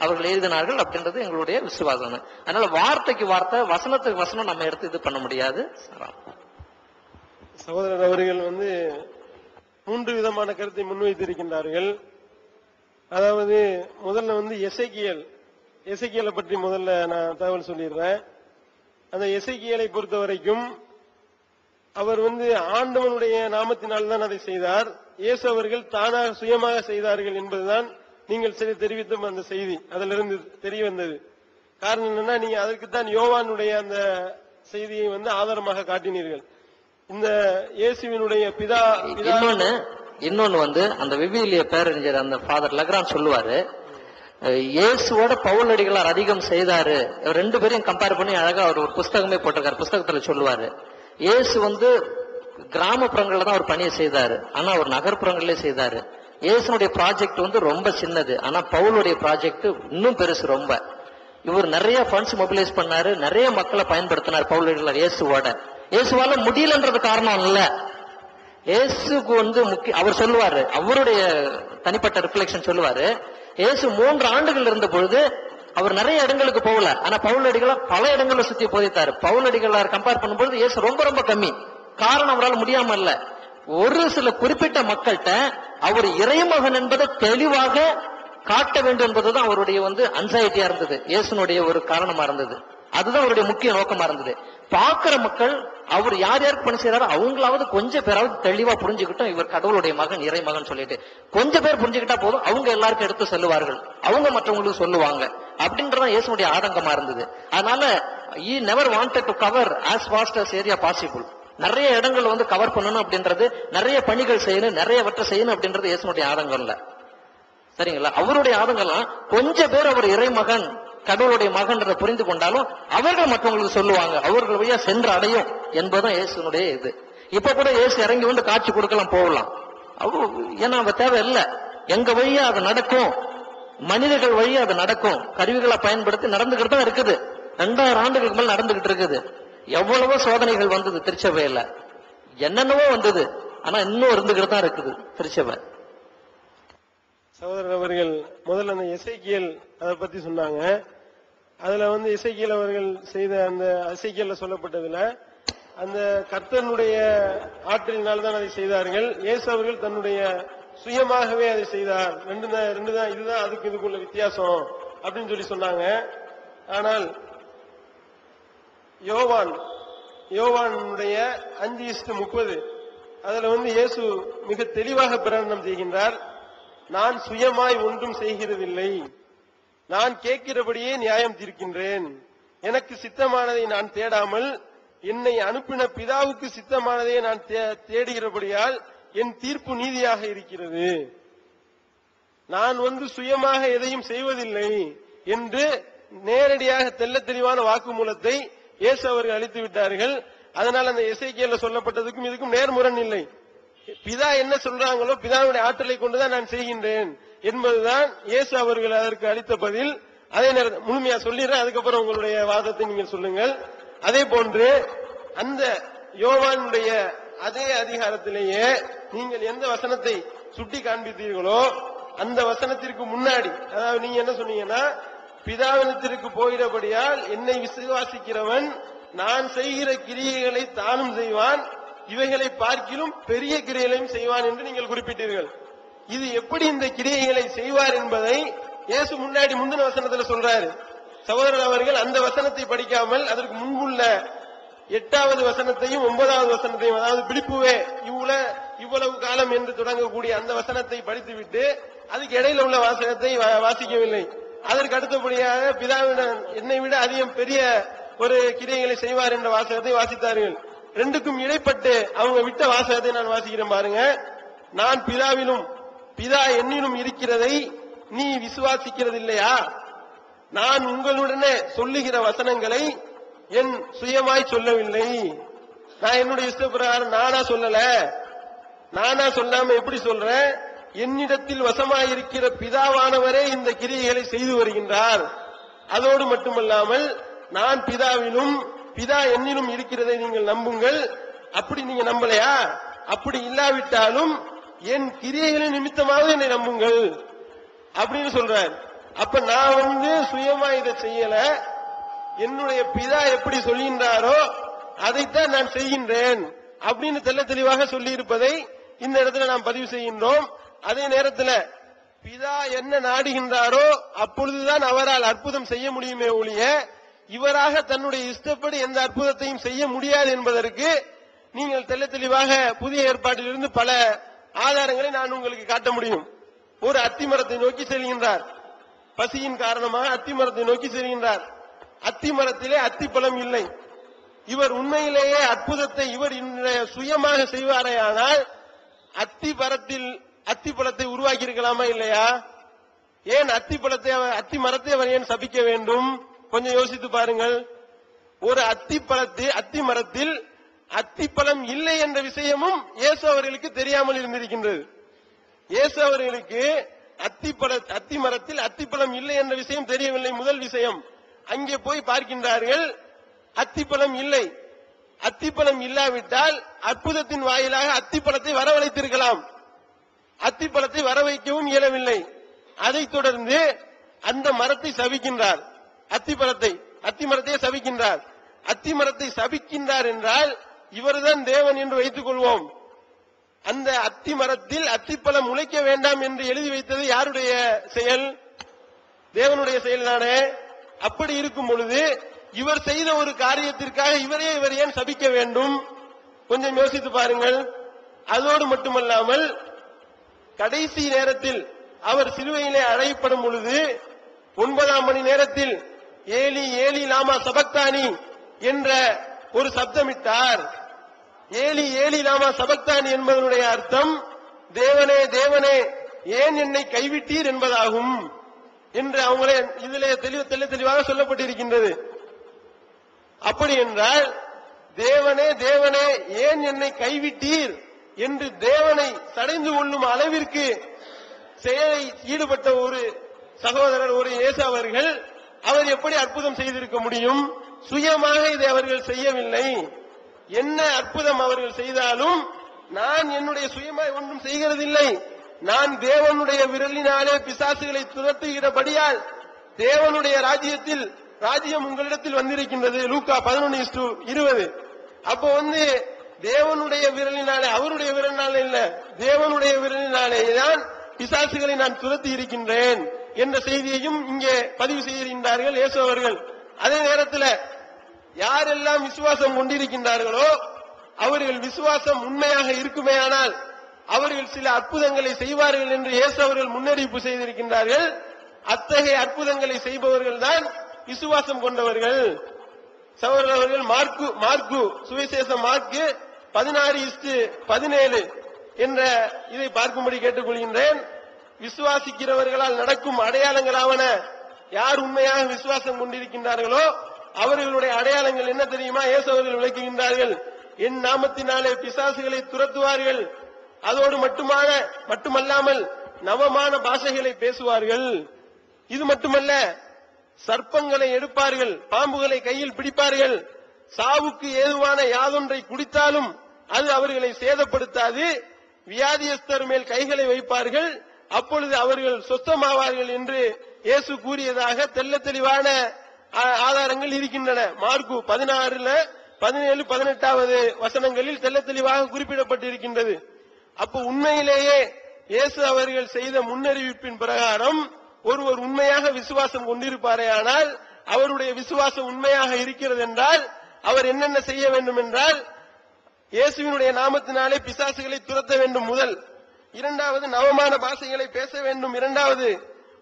Speaker 3: அவர்கள் எழுதினார்கள் அப்படின்றது எங்களுடைய விசுவாசம். அதனால வார்த்தைக்கு வார்த்தை, வசனத்துக்கு வசனம் நம்ம எடுத்து இது பண்ண முடியாது.
Speaker 1: சகோதரர் அவர்கள் 3 விதமான கருத்தை முன்வைத்திருக்கின்றார்கள். அதாவது முதல்ல எசேக்கியேலை பற்றி முதல்ல நான் தகவல் சொல்லிடுறேன். அந்த எசேக்கியேலை பொறுத்த வரைக்கும் அவர் ஆண்டவனுடைய நாமத்தினால் தான் அதை செய்தார். இயேசு அவர்கள் தானாக சுயமாக செய்தார்கள் என்பதுதான் நீங்கள் தெரிவித்த அந்த செய்தி அதிலிருந்து தெரிய வந்தது. காரணம் என்னன்னா, நீங்க அதற்குத்தான் யோவானுடைய அந்த செய்தியை ஆதாரமாக காட்டினீர்கள். இந்த இயேசுவினுடைய பிதா
Speaker 3: இன்னொன்னு அந்த விவிலிய பேரறிஞர் அந்த ஃபாதர் லக்ரான் சொல்லுவாரு, இயேசுவோட பவுல் அடிகளார் அதிகம் செய்தாரு. ரெண்டு பேரையும் கம்பேர் பண்ணி அழகா அவர் ஒரு புஸ்தகமே போட்டிருக்காரு. புஸ்தகத்துல சொல்லுவாரு, இயேசு கிராமப்புறங்கள்ல தான் அவர் பணியை செய்தாரு, ஆனா அவர் நகர்ப்புறங்களே செய்தாரு. இயேசுனுடைய ப்ராஜெக்ட் ரொம்ப சின்னது, ஆனா பவுலுடைய ப்ராஜெக்ட் இன்னும் பெருசு ரொம்ப. இவர் நிறைய ஃபண்ட்ஸ் மொபிலைஸ் பண்ணாரு, நிறைய மக்களை பயன்படுத்தினார் பவுல் அடிகளார் இயேசுவோட. இயேசுவால முடியலன்றது காரணம் இல்ல, இயேசுக்கு முக்கிய. அவர் சொல்லுவாரு, அவருடைய தனிப்பட்ட ரிஃப்ளெக்ஷன் சொல்லுவாரு, இயேசு 3 ஆண்டுகள் இருந்த பொழுது அவர் நிறைய இடங்களுக்கு போகல, ஆனா பவுல் அடிகளார் பல இடங்களை சுத்தி போதித்தாரு. பவுல் அடிகளார் கம்பேர் பண்ணும்போது இயேசு ரொம்ப ரொம்ப கம்மி. காரணம் அவரால் முடியாம இல்ல, ஒரு சில குறிப்பிட்ட மக்கள்கிட்ட அவர் இறைமகன் என்பதை தெளிவாக காட்ட வேண்டும் என்பதுதான் அவருடைய அன்சைட்டியா இருந்தது, இயேசுனுடைய ஒரு காரணமா இருந்தது. அதுதான் அவருடைய முக்கிய நோக்கமா இருந்தது. பாக்குற மக்கள் அவர் யார் யாருக்கு பணி செய்யறாரோ அவங்களாவது கொஞ்சம் பேராவது தெளிவா புரிஞ்சுக்கிட்டோம் இவர் கடவுளுடைய மகன் இறைமகன் சொல்லிட்டு கொஞ்சம் பேர் புரிஞ்சுக்கிட்டா போதும், அவங்க எல்லாருக்கும் எடுத்து சொல்லுவார்கள், அவங்க மற்றவங்களுக்கு சொல்லுவாங்க அப்படின்றதான் இயேசுனுடைய ஆதங்கமா இருந்தது. அதனால he never wanted to cover as vast as area possible. நிறைய இடங்கள் கவர் பண்ணணும் அப்படின்றது, நிறைய பணிகள் செய்யணும், நிறையவற்றை செய்யணும் அப்படின்றது இயேசுனுடைய ஆதங்கம் இல்ல. சரிங்களா? அவருடைய ஆதங்கம்லாம் கொஞ்சம் பேர் அவர் இறைமகன் கடவுளுடைய மகன்றதை புரிந்து கொண்டாலும் அவர்கள் மற்றவங்களுக்கு சொல்லுவாங்க, அவர்கள் வழியா சென்று அடையும் என்பதுதான் இயேசுனுடைய இது. இப்ப கூட இயேசு இறங்கி காட்சி கொடுக்கலாம் போகலாம், ஏன்னா அவ தேவை இல்லை. எங்க வழியா அது நடக்கும், மனிதர்கள் வழியா அது நடக்கும், கருவிகளை பயன்படுத்தி நடந்துகிட்டு தான் இருக்குது. 2000 ஆண்டுகளுக்கு மேல நடந்துகிட்டு இருக்குது. எவ்வளவோ சோதனைகள் வந்தது திருச்சபையில, என்னென்னவோ வந்தது, ஆனா இன்னும் இருந்துகிட்டு தான் இருக்குது திருச்சபை.
Speaker 1: சகோதரர் அவர்கள் முதல்ல அந்த எசேக்கியேல் அதை பத்தி சொன்னாங்க. அதுல எசேக்கியேல் அவர்கள் செய்த அந்த எசேக்கியேல்ல சொல்லப்பட்டதுல அந்த கர்த்தனுடைய ஆற்றலினால்தான் அதை செய்தார்கள். இயேசு அவர்கள் தன்னுடைய சுயமாகவே அதை செய்தார். ரெண்டு தான் இதுதான் அதுக்கு இதுக்குள்ள வித்தியாசம் அப்படின்னு சொல்லி சொன்னாங்க. ஆனால் யோவானுடைய 5:30 அதுல இயேசு மிக தெளிவாக பிரகடனம் செய்கின்றார், நான் சுயமாய் ஒன்றும் செய்கிறதில்லை, நான் கேட்கிறபடியே நியாயம் தீர்க்கின்றேன். எனக்கு சித்தமானதை நான் தேடாமல் என்னை அனுப்பின பிதாவுக்கு சித்தமானதை நான் தேடுகிறபடியால் என் தீர்ப்பு நீதியாக இருக்கிறது. நான் சுயமாக எதையும் செய்வதில்லை என்று நேரடியாக தெள்ள தெளிவான வாக்குமூலத்தை இயேசு அவர்கள் அளித்து விட்டார்கள். அதனால் அந்த எசேக்கியேல்ல சொல்லப்பட்டதுக்கும் இதுக்கும் நேர்முரண் இல்லை. பிதா என்ன சொல்றாங்களோ பிதாவுடைய ஆற்றலை கொண்டுதான் நான் செய்கின்றேன் என்பதுதான் இயேசு அவர்கள் அதற்கு அளித்த பதில். அதே நேரத்தில் முழுமையா சொல்லிடுறேன், அதுக்கப்புறம் உங்களுடைய வாதத்தை நீங்கள் சொல்லுங்கள். அதே போன்று அந்த யோவானுடைய அதே அதிகாரத்திலேயே நீங்கள் எந்த வசனத்தை சுட்டி காண்பித்தீர்களோ அந்த வசனத்திற்கு முன்னாடி, அதாவது நீங்க என்ன சொன்னீங்கன்னா, பிதாவினத்திற்கு போகிறபடியால் என்னை விசுவாசிக்கிறவன் நான் செய்கிற கிரியைகளை தானும் செய்வான், இவைகளை பார்க்கிலும் பெரிய கிரியைகளையும் செய்வான் என்று நீங்கள் குறிப்பிட்டீர்கள். இது எப்படி இந்த கிரியைகளை செய்வார் என்பதை இயேசு முந்தின வசனத்தில் சொல்றாரு. சகோதரர் அவர்கள் அந்த வசனத்தை படிக்காமல் அதற்கு முன்புள்ள 8வது வசனத்தையும் 9வது வசனத்தையும், அதாவது பிலிப்புவே இவ்வளவு காலம் என்று தொடங்கக்கூடிய அந்த வசனத்தை படித்துவிட்டு அதுக்கு இடையில உள்ள வாசகத்தை வாசிக்கவில்லை. அதற்கு அடுத்தபடியாக பிதாவிடம் என்னை விட அதிகம் பெரிய ஒரு கிரியைகளை செய்வார் என்ற வாசகத்தை வாசித்தார்கள். ரெண்டுக்கும் இடைப்பட்டு அவங்க விட்ட வாசகத்தை நான் வாசிக்கிறேன் பாருங்க. நான் பிதாவிலும் பிதா என்னிலும் இருக்கிறதை நீ விசுவாசிக்கிறது இல்லையா? நான் உங்களுடனே சொல்லுகிற வசனங்களை என் சுயமாய் சொல்லவில்லை. நான் என்னுடைய இஷ்டப்பிரகாரம் நானா சொல்லாம எப்படி சொல்றேன்? என்னிடத்தில் வசமாயிருக்கிற பிதாவானவரே இந்த கிரியைகளை செய்து வருகின்றார். அதோடு மட்டுமல்லாமல் நான் பிதாவிலும் பிதா என்னிலும் இருக்கிறதை நீங்கள் நம்புங்கள். அப்படி நீங்க நம்பலையா? அப்படி இல்லாவிட்டாலும் என் கிரியைகளின் நிமித்தமாக என்னை நம்புங்கள் அப்படின்னு சொல்றார். அப்ப நான் சுயமா இதை செய்யல, என்னுடைய பிதா எப்படி சொல்கின்றாரோ அதைத்தான் நான் செய்கின்றேன் அப்படின்னு தெள்ள தெளிவாக சொல்லி இருப்பதை இந்த இடத்துல நாம் பதிவு செய்கின்றோம். அதே நேரத்தில் பிதா என்ன நாடுகின்றாரோ அப்பொழுதுதான் அவரால் அற்புதம் செய்ய முடியுமே ஒழிய இவராக தன்னுடைய இஷ்டப்படி எந்த அற்புதத்தையும் செய்ய முடியாது என்பதற்கு நீங்கள் தெள்ள தெளிவாக புதிய ஏற்பாட்டிலிருந்து பல ஆதாரங்களை நான் உங்களுக்கு காட்ட முடியும். ஒரு அத்திமரத்தை நோக்கி செல்கின்றார். பசியின் காரணமாக அத்திமரத்தை நோக்கி செல்கின்றார். அத்திமரத்திலே அத்திப்பழம் இல்லை. இவர் உண்மையிலேயே அற்புதத்தை இவர் சுயமாக செய்வாரேயானால் அத்திப்பழத்தை உருவாக்கி இருக்கலாமா இல்லையா? ஏன் அத்திமரத்தை அவர் ஏன் சபிக்க வேண்டும்? கொஞ்சம் யோசித்து பாருங்கள். ஒரு அத்திமரத்தில் அத்திப்பழம் இல்லை என்ற விஷயமும் இயேசு அவர்களுக்கு தெரியாமல் இருந்திருக்கின்றது. இயேசு அவர்களுக்கு அத்திமரத்தில் அத்திப்பழம் இல்லை என்ற விஷயம் தெரியவில்லை. முதல் விஷயம், அங்கே போய் பார்க்கின்றார்கள், அத்திப்பழம் இல்லை. அத்திப்பழம் இல்லாவிட்டால் அற்புதத்தின் வாயிலாக அத்திப்பழத்தை வரவழைத்திருக்கலாம். அத்திப்பழத்தை வர வைக்கவும் இயலவில்லை. அதைத் தொடர்ந்து அந்த மரத்தை சபிக்கின்றார். அத்திமரத்தை சபிக்கின்றார். அத்திமரத்தை சபிக்கின்றார் என்றால் இவர்தான் தேவன் என்று வைத்துக் கொள்வோம். அந்த அத்திமரத்தில் அத்திப்பழம் முளைக்க வேண்டாம் என்று எழுதி வைத்தது யாருடைய செயல்? தேவனுடைய செயல் தானே. அப்படி இருக்கும் பொழுது இவர் செய்த ஒரு காரியத்திற்காக இவர் ஏன் சபிக்க வேண்டும்? கொஞ்சம் யோசித்து பாருங்கள். அதோடு மட்டுமல்லாமல் கடைசி நேரத்தில் அவர் சிலுவையிலே அறையப்படும் பொழுது 9ஆம் மணி நேரத்தில் ஏலி ஏலி லாமா சபக்தானி என்ற ஒரு சப்தமிட்டார். ஏலி ஏலி லாமா சபக்தானி என்பதனுடைய அர்த்தம் தேவனே தேவனே ஏன் என்னை கைவிட்டீர் என்பதாகும் என்று அவங்களே இதிலே தெளிவாக சொல்லப்பட்டிருக்கின்றது. அப்படி என்றால் தேவனே தேவனே ஏன் என்னை கைவிட்டீர் என்று தேவனை சடைந்து கொள்ளும் அளவிற்கு செயலை ஈடுபட்ட ஒரு சகோதரர், ஒரு இயேசு அவர்கள், அவர் எப்படி அற்புதம் செய்திருக்க முடியும்? சுயமாக இதை அவர்கள் செய்யவில்லை. என்ன அற்புதம் அவர்கள் செய்தாலும் நான் என்னுடைய சுயமாக ஒன்றும் செய்கிறதில்லை. நான் தேவனுடைய விரலினாலே பிசாசுகளை துரத்துகிறபடியால் தேவனுடைய ராஜ்யம் உங்களிடத்தில் வந்திருக்கின்றது. லூக்கா 11:20. அப்போ தேவனுடைய விரலினாலே, அவருடைய விரலினாலே இல்ல, தேவனுடைய விரலினாலே தான் பிசாசுகளை நான் துரத்தி இருக்கின்றேன் என்ற செய்தியையும் இங்கே பதிவு செய்கின்றார்கள் இயேசு அவர்கள். அதே நேரத்தில் யாரெல்லாம் விசுவாசம் கொண்டிருக்கின்றார்களோ அவர்கள் விசுவாசம் உண்மையாக இருக்குமேயானால் அவர்கள் சில அற்புதங்களை செய்வார்கள் என்று இயேசு அவர்கள் முன்னறிவிப்பு செய்திருக்கின்றார்கள். அத்தகைய அற்புதங்களை செய்பவர்கள் தான் விசுவாசம் கொண்டவர்கள். சகோதரர் அவர்கள் மார்க்கு சுவிசேஷம் மார்க்கு 16:17 என்ற இதை பார்க்கும்படி கேட்டுக்கொள்கின்றேன். விசுவாசிக்கிறவர்களால் நடக்கும் அடையாளங்களாவன, யார் உண்மையாக விசுவாசம் கொண்டிருக்கின்றார்களோ அவர்களுடைய அடையாளங்கள் என்ன தெரியுமா? இயேசு அவர்கள் விளக்குகின்றார்கள். என் நாமத்தினாலே பிசாசுகளை துரத்துவார்கள், அதோடு மட்டுமல்லாமல் நவமான பாஷைகளை பேசுவார்கள். இது மட்டுமல்ல, சர்ப்பங்களை எடுப்பார்கள், பாம்புகளை கையில் பிடிப்பார்கள், சாவுக்கு ஏதுவான யாதொன்றை குடித்தாலும் அது அவர்களை சேதப்படுத்தாது, வியாதியஸ்தர் மேல் கைகளை வைப்பார்கள், அப்பொழுது அவர்கள் சொஸ்தமாவார்கள் என்று இயேசு கூறியதாக தெளிவான ஆதாரங்கள் இருக்கின்றன. மார்க்கு 16:17-18 வசனங்களில் தெளிவாக குறிப்பிடப்பட்டிருக்கின்றது. அப்போ உண்மையிலேயே இயேசு அவர்கள் செய்த முன்னறிவிப்பின் பிரகாரம் ஒருவர் உண்மையாக விசுவாசம் கொண்டிருப்பாரேயானால், அவருடைய விசுவாசம் உண்மையாக இருக்கிறது என்றால் அவர் என்னென்ன செய்ய வேண்டும் என்றால், இயேசுவினுடைய நாமத்தினாலே பிசாசுகளை துரத்த வேண்டும் முதல், இரண்டாவது நவமான பாஷைகளை பேச வேண்டும் இரண்டாவது,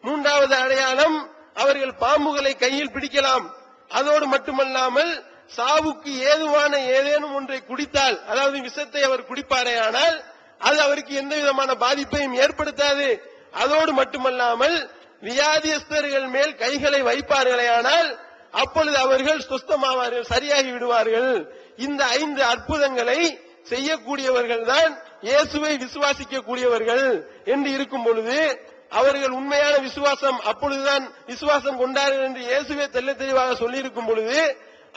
Speaker 1: மூன்றாவது அடையாளம் அவர்கள் பாம்புகளை கையில் பிடிக்கலாம், அதோடு மட்டுமல்லாமல் சாவுக்கு ஏதுவான ஏதேனும் ஒன்றை குடித்தால், அதாவது விஷத்தை அவர் குடிப்பாரேயானால் அது அவருக்கு எந்த விதமான பாதிப்பையும் ஏற்படுத்தாது, அதோடு மட்டுமல்லாமல் வியாதியஸ்தர்கள் மேல் கைகளை வைப்பார்களேயானால் அப்பொழுது அவர்கள் சுஸ்தமாவார்கள், சரியாகி விடுவார்கள். இந்த 5 அற்புதங்களை செய்யக்கூடியவர்கள் தான் இயேசுவை விசுவாசிக்க கூடியவர்கள் என்று இருக்கும் பொழுது அவர்கள் உண்மையான விசுவாசம் அப்பொழுதுதான் விசுவாசம் கொண்டார்கள் என்று இயேசுவே தெளிவாக சொல்லியிருக்கும் பொழுது,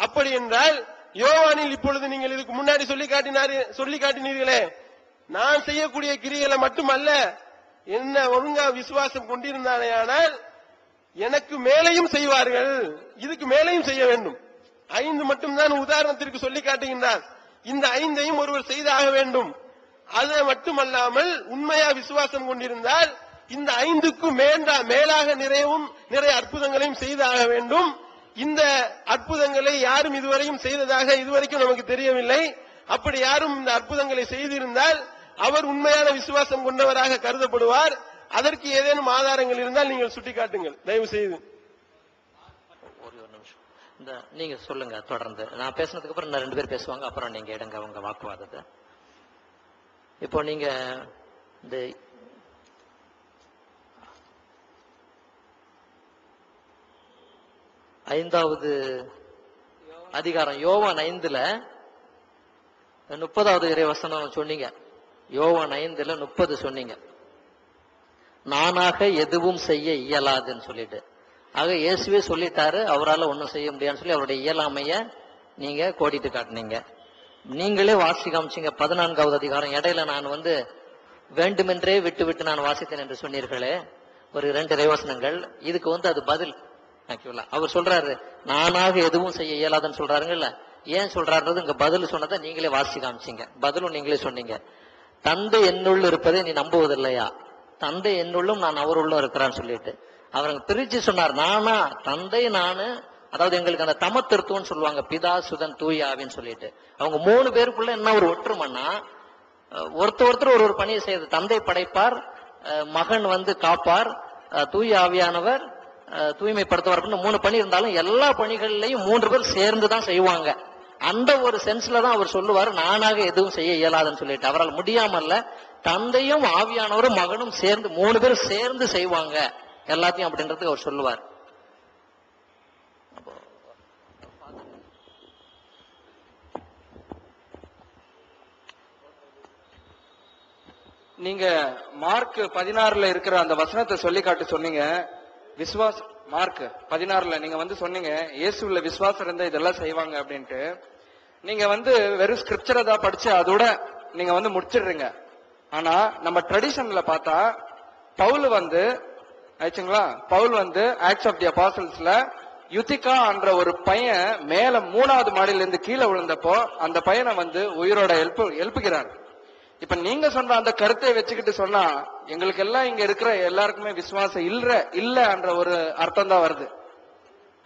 Speaker 1: அப்படி என்றால் யோவானில் இப்பொழுது நீங்கள் இதுக்கு முன்னாடி சொல்லி காட்டினீர்களே, நான் செய்யக்கூடிய கிரியைகளை மட்டுமல்ல, என்ன ஒழுங்கா விசுவாசம் கொண்டிருந்தானேயானால் எனக்கு மேலையும் செய்வார்கள், இதுக்கு மேலையும் செய்ய வேண்டும். 5 மட்டும்தான் உதாரணத்திற்கு சொல்லி காட்டுகின்றார். இந்த 5ஐயும் ஒருவர் செய்தாக வேண்டும். அது மட்டுமல்லாமல் உண்மையா விசுவாசம் கொண்டிருந்தால் இந்த 5க்கும் மேலாக நிறைய அற்புதங்களையும் செய்தாக வேண்டும். இந்த அற்புதங்களை யாரும் இதுவரையும் செய்ததாக இதுவரைக்கும் நமக்கு தெரியவில்லை. அப்படி யாரும் இந்த அற்புதங்களை செய்திருந்தால் அவர் உண்மையான விசுவாசம் கொண்டவராக கருதப்படுவார். அதற்கு ஏதேனும் ஆதாரங்கள் இருந்தால் நீங்கள் சுட்டிக்காட்டுங்கள் தயவு செய்து.
Speaker 3: ஒரு நிமிஷம், இந்த நீங்க சொல்லுங்க தொடர்ந்து. நான் பேசினதுக்கு அப்புறம் இன்னும் 2 பேர் பேசுவாங்க, அப்புறம் நீங்க எடுங்க உங்க வாக்குவாதத்தை. இப்போ நீங்க இந்த 5வது அதிகாரம் யோவான் 5ல 30வது இறைவசனம் சொன்னீங்க. யோவான் 5ல 30 சொன்னீங்க, நானாக எதுவும் செய்ய இயலாதுன்னு சொல்லிட்டு. ஆக இயேசுவே சொல்லிட்டாரு அவரால் ஒன்னும் செய்ய முடியாதுன்னு சொல்லி அவருடைய இயலாமைய நீங்க கோடிட்டு காட்டினீங்க. நீங்களே வாசி காமிச்சீங்க 14வது அதிகாரம். இடையில நான் வேண்டுமென்றே விட்டு விட்டு நான் வாசித்தேன் என்று சொன்னீர்களே, ஒரு 2 இறைவசனங்கள். இதுக்கு அது பதில். ஆக்சுவலா அவர் சொல்றாரு நானாக எதுவும் செய்ய இயலாதுன்னு சொல்றாருங்கல்ல. ஏன் சொல்றாருன்றது இங்க பதில் சொன்னதை நீங்களே வாசி காமிச்சீங்க. பதிலும் நீங்களே சொன்னீங்க. தந்தை என்னுள்ள இருப்பதை நீ நம்புவதில்லையா, தந்தை என்னுள்ளும் நான் அவருள்ளும் இருக்கிறான்னு சொல்லிட்டு அவர் பிரிச்சு சொன்னார். நானா தந்தை நானு, அதாவது எங்களுக்கு அந்த தமத்திருத்துவம்னு சொல்லுவாங்க, பிதா சுதன் தூய ஆவின்னு சொல்லிட்டு. அவங்க 3 பேருக்குள்ள என்ன ஒரு ஒற்றுமைன்னா, ஒருத்தர் ஒரு பணியை செய்யுது. தந்தை படைப்பார், மகன் காப்பார், தூய ஆவியானவர் தூய்மைப்படுத்துவார். 3 பணி இருந்தாலும் எல்லா பணிகள்லையும் 3 பேர் சேர்ந்து தான் செய்வாங்க. அந்த ஒரு சென்ஸ்ல தான் அவர் சொல்லுவார் நானாக எதுவும் செய்ய இயலாதுன்னு சொல்லிட்டு. அவரால் முடியாமல்ல, தந்தையும் ஆவியானவரும் மகனும் சேர்ந்து 3 பேர் சேர்ந்து செய்வாங்க எல்லாத்தையும் அப்படின்றது அவர் சொல்லுவார்.
Speaker 4: நீங்க மார்க் 16ல இருக்கிற அந்த வசனத்தை சொல்லி காட்டு சொன்னீங்க. விசுவாஸ் மார்க் 16ல நீங்க சொன்னீங்க இயேசுல விசுவாசம் இருந்தா இதெல்லாம் செய்வாங்க அப்படின்ட்டு. நீங்க வெறும் ஸ்கிரிப்சரை தான் படிச்சு அதோட நீங்க முடிச்சிடுறீங்க. ஆனா நம்ம ட்ரெடிஷன்ல பார்த்தா பவுல் ஆச்சுங்களா, பவுல் ஆக்ட்ஸ் ஆஃப் தி அப்பாசல்ஸ்ல யுத்திகா என்ற ஒரு பையன் மேல 3வது மாடியில இருந்து கீழே விழுந்தப்போ அந்த பையனை உயிரோட எழுப்புகிறார். இப்ப நீங்க சொன்ன அந்த கருத்தை வச்சுக்கிட்டு சொன்னா எங்களுக்கு எல்லாம் இங்க இருக்கிற எல்லாருக்குமே விசுவாசம் இல்ல என்ற ஒரு அர்த்தம் தான் வருது.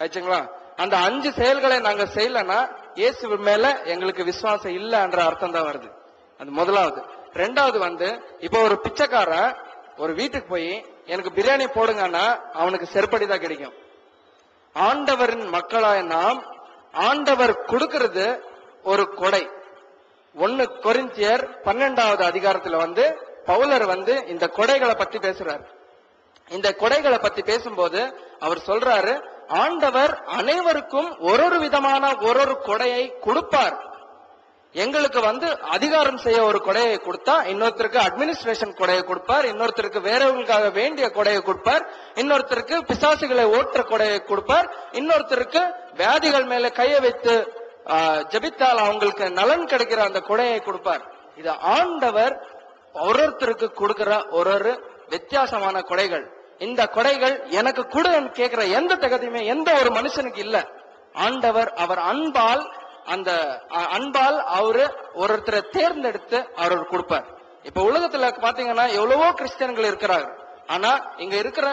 Speaker 4: ஆச்சுங்களா, அந்த 5 செயல்களை நாங்க செய்யலன்னா இயேசு மேல எங்களுக்கு விசுவாசம் இல்ல என்ற அர்த்தம் தான் வருது. அது முதலாவது. 2வது இப்ப ஒரு பிச்சைக்காரன் ஒரு வீட்டுக்கு போய் எனக்கு பிரியாணி போடுங்கன்னா அவனுக்கு செருப்படிதான் கிடைக்கும். ஆண்டவரின் மக்களாய் நாம் ஆண்டவர் கொடுக்கிறது ஒரு கொடை. 1 கொரிந்தியர் 12வது அதிகாரத்துல பவுலர் இந்த கொடைகளை பத்தி பேசுறாரு. இந்த கொடைகளை பத்தி பேசும்போது அவர் சொல்றாரு, ஆண்டவர் அனைவருக்கும் ஒரு விதமான ஒரு கொடையை கொடுப்பார். எங்களுக்கு அதிகாரம் செய்ய ஒரு கொடையை கொடுத்தா இன்னொருத்தருக்கு அட்மினிஸ்ட்ரேஷன் கொடையை கொடுப்பார், இன்னொருத்தருக்கு வேறவங்களுக்காக வேண்டிய கொடையை கொடுப்பார், இன்னொருத்தருக்கு பிசாசுகளை ஓட்டுற கொடையை கொடுப்பார், இன்னொருத்தருக்கு வியாதிகள் மேல கையை வைத்து ஜபித்தால் அவங்களுக்கு நலன் கிடைக்கிற அந்த கொடையை கொடுப்பார். இது ஆண்டவர் ஒருத்தருக்கு கொடுக்கிற ஒரு வித்தியாசமான கொடைகள். இந்த கொடைகள் எனக்கு கூட கேட்கிற எந்த தகுதியுமே எந்த ஒரு மனுஷனுக்கு இல்ல. ஆண்டவர் அவர் அன்பால் அந்த அன்பால் அவரு ஒருத்தரை தேர்ந்தெடுத்து அவர் கொடுப்பார். இப்ப உலகத்துல பாத்தீங்கன்னா எவ்வளவோ கிறிஸ்டியன்கள் இருக்கிறார். ஆனா இங்க இருக்கிற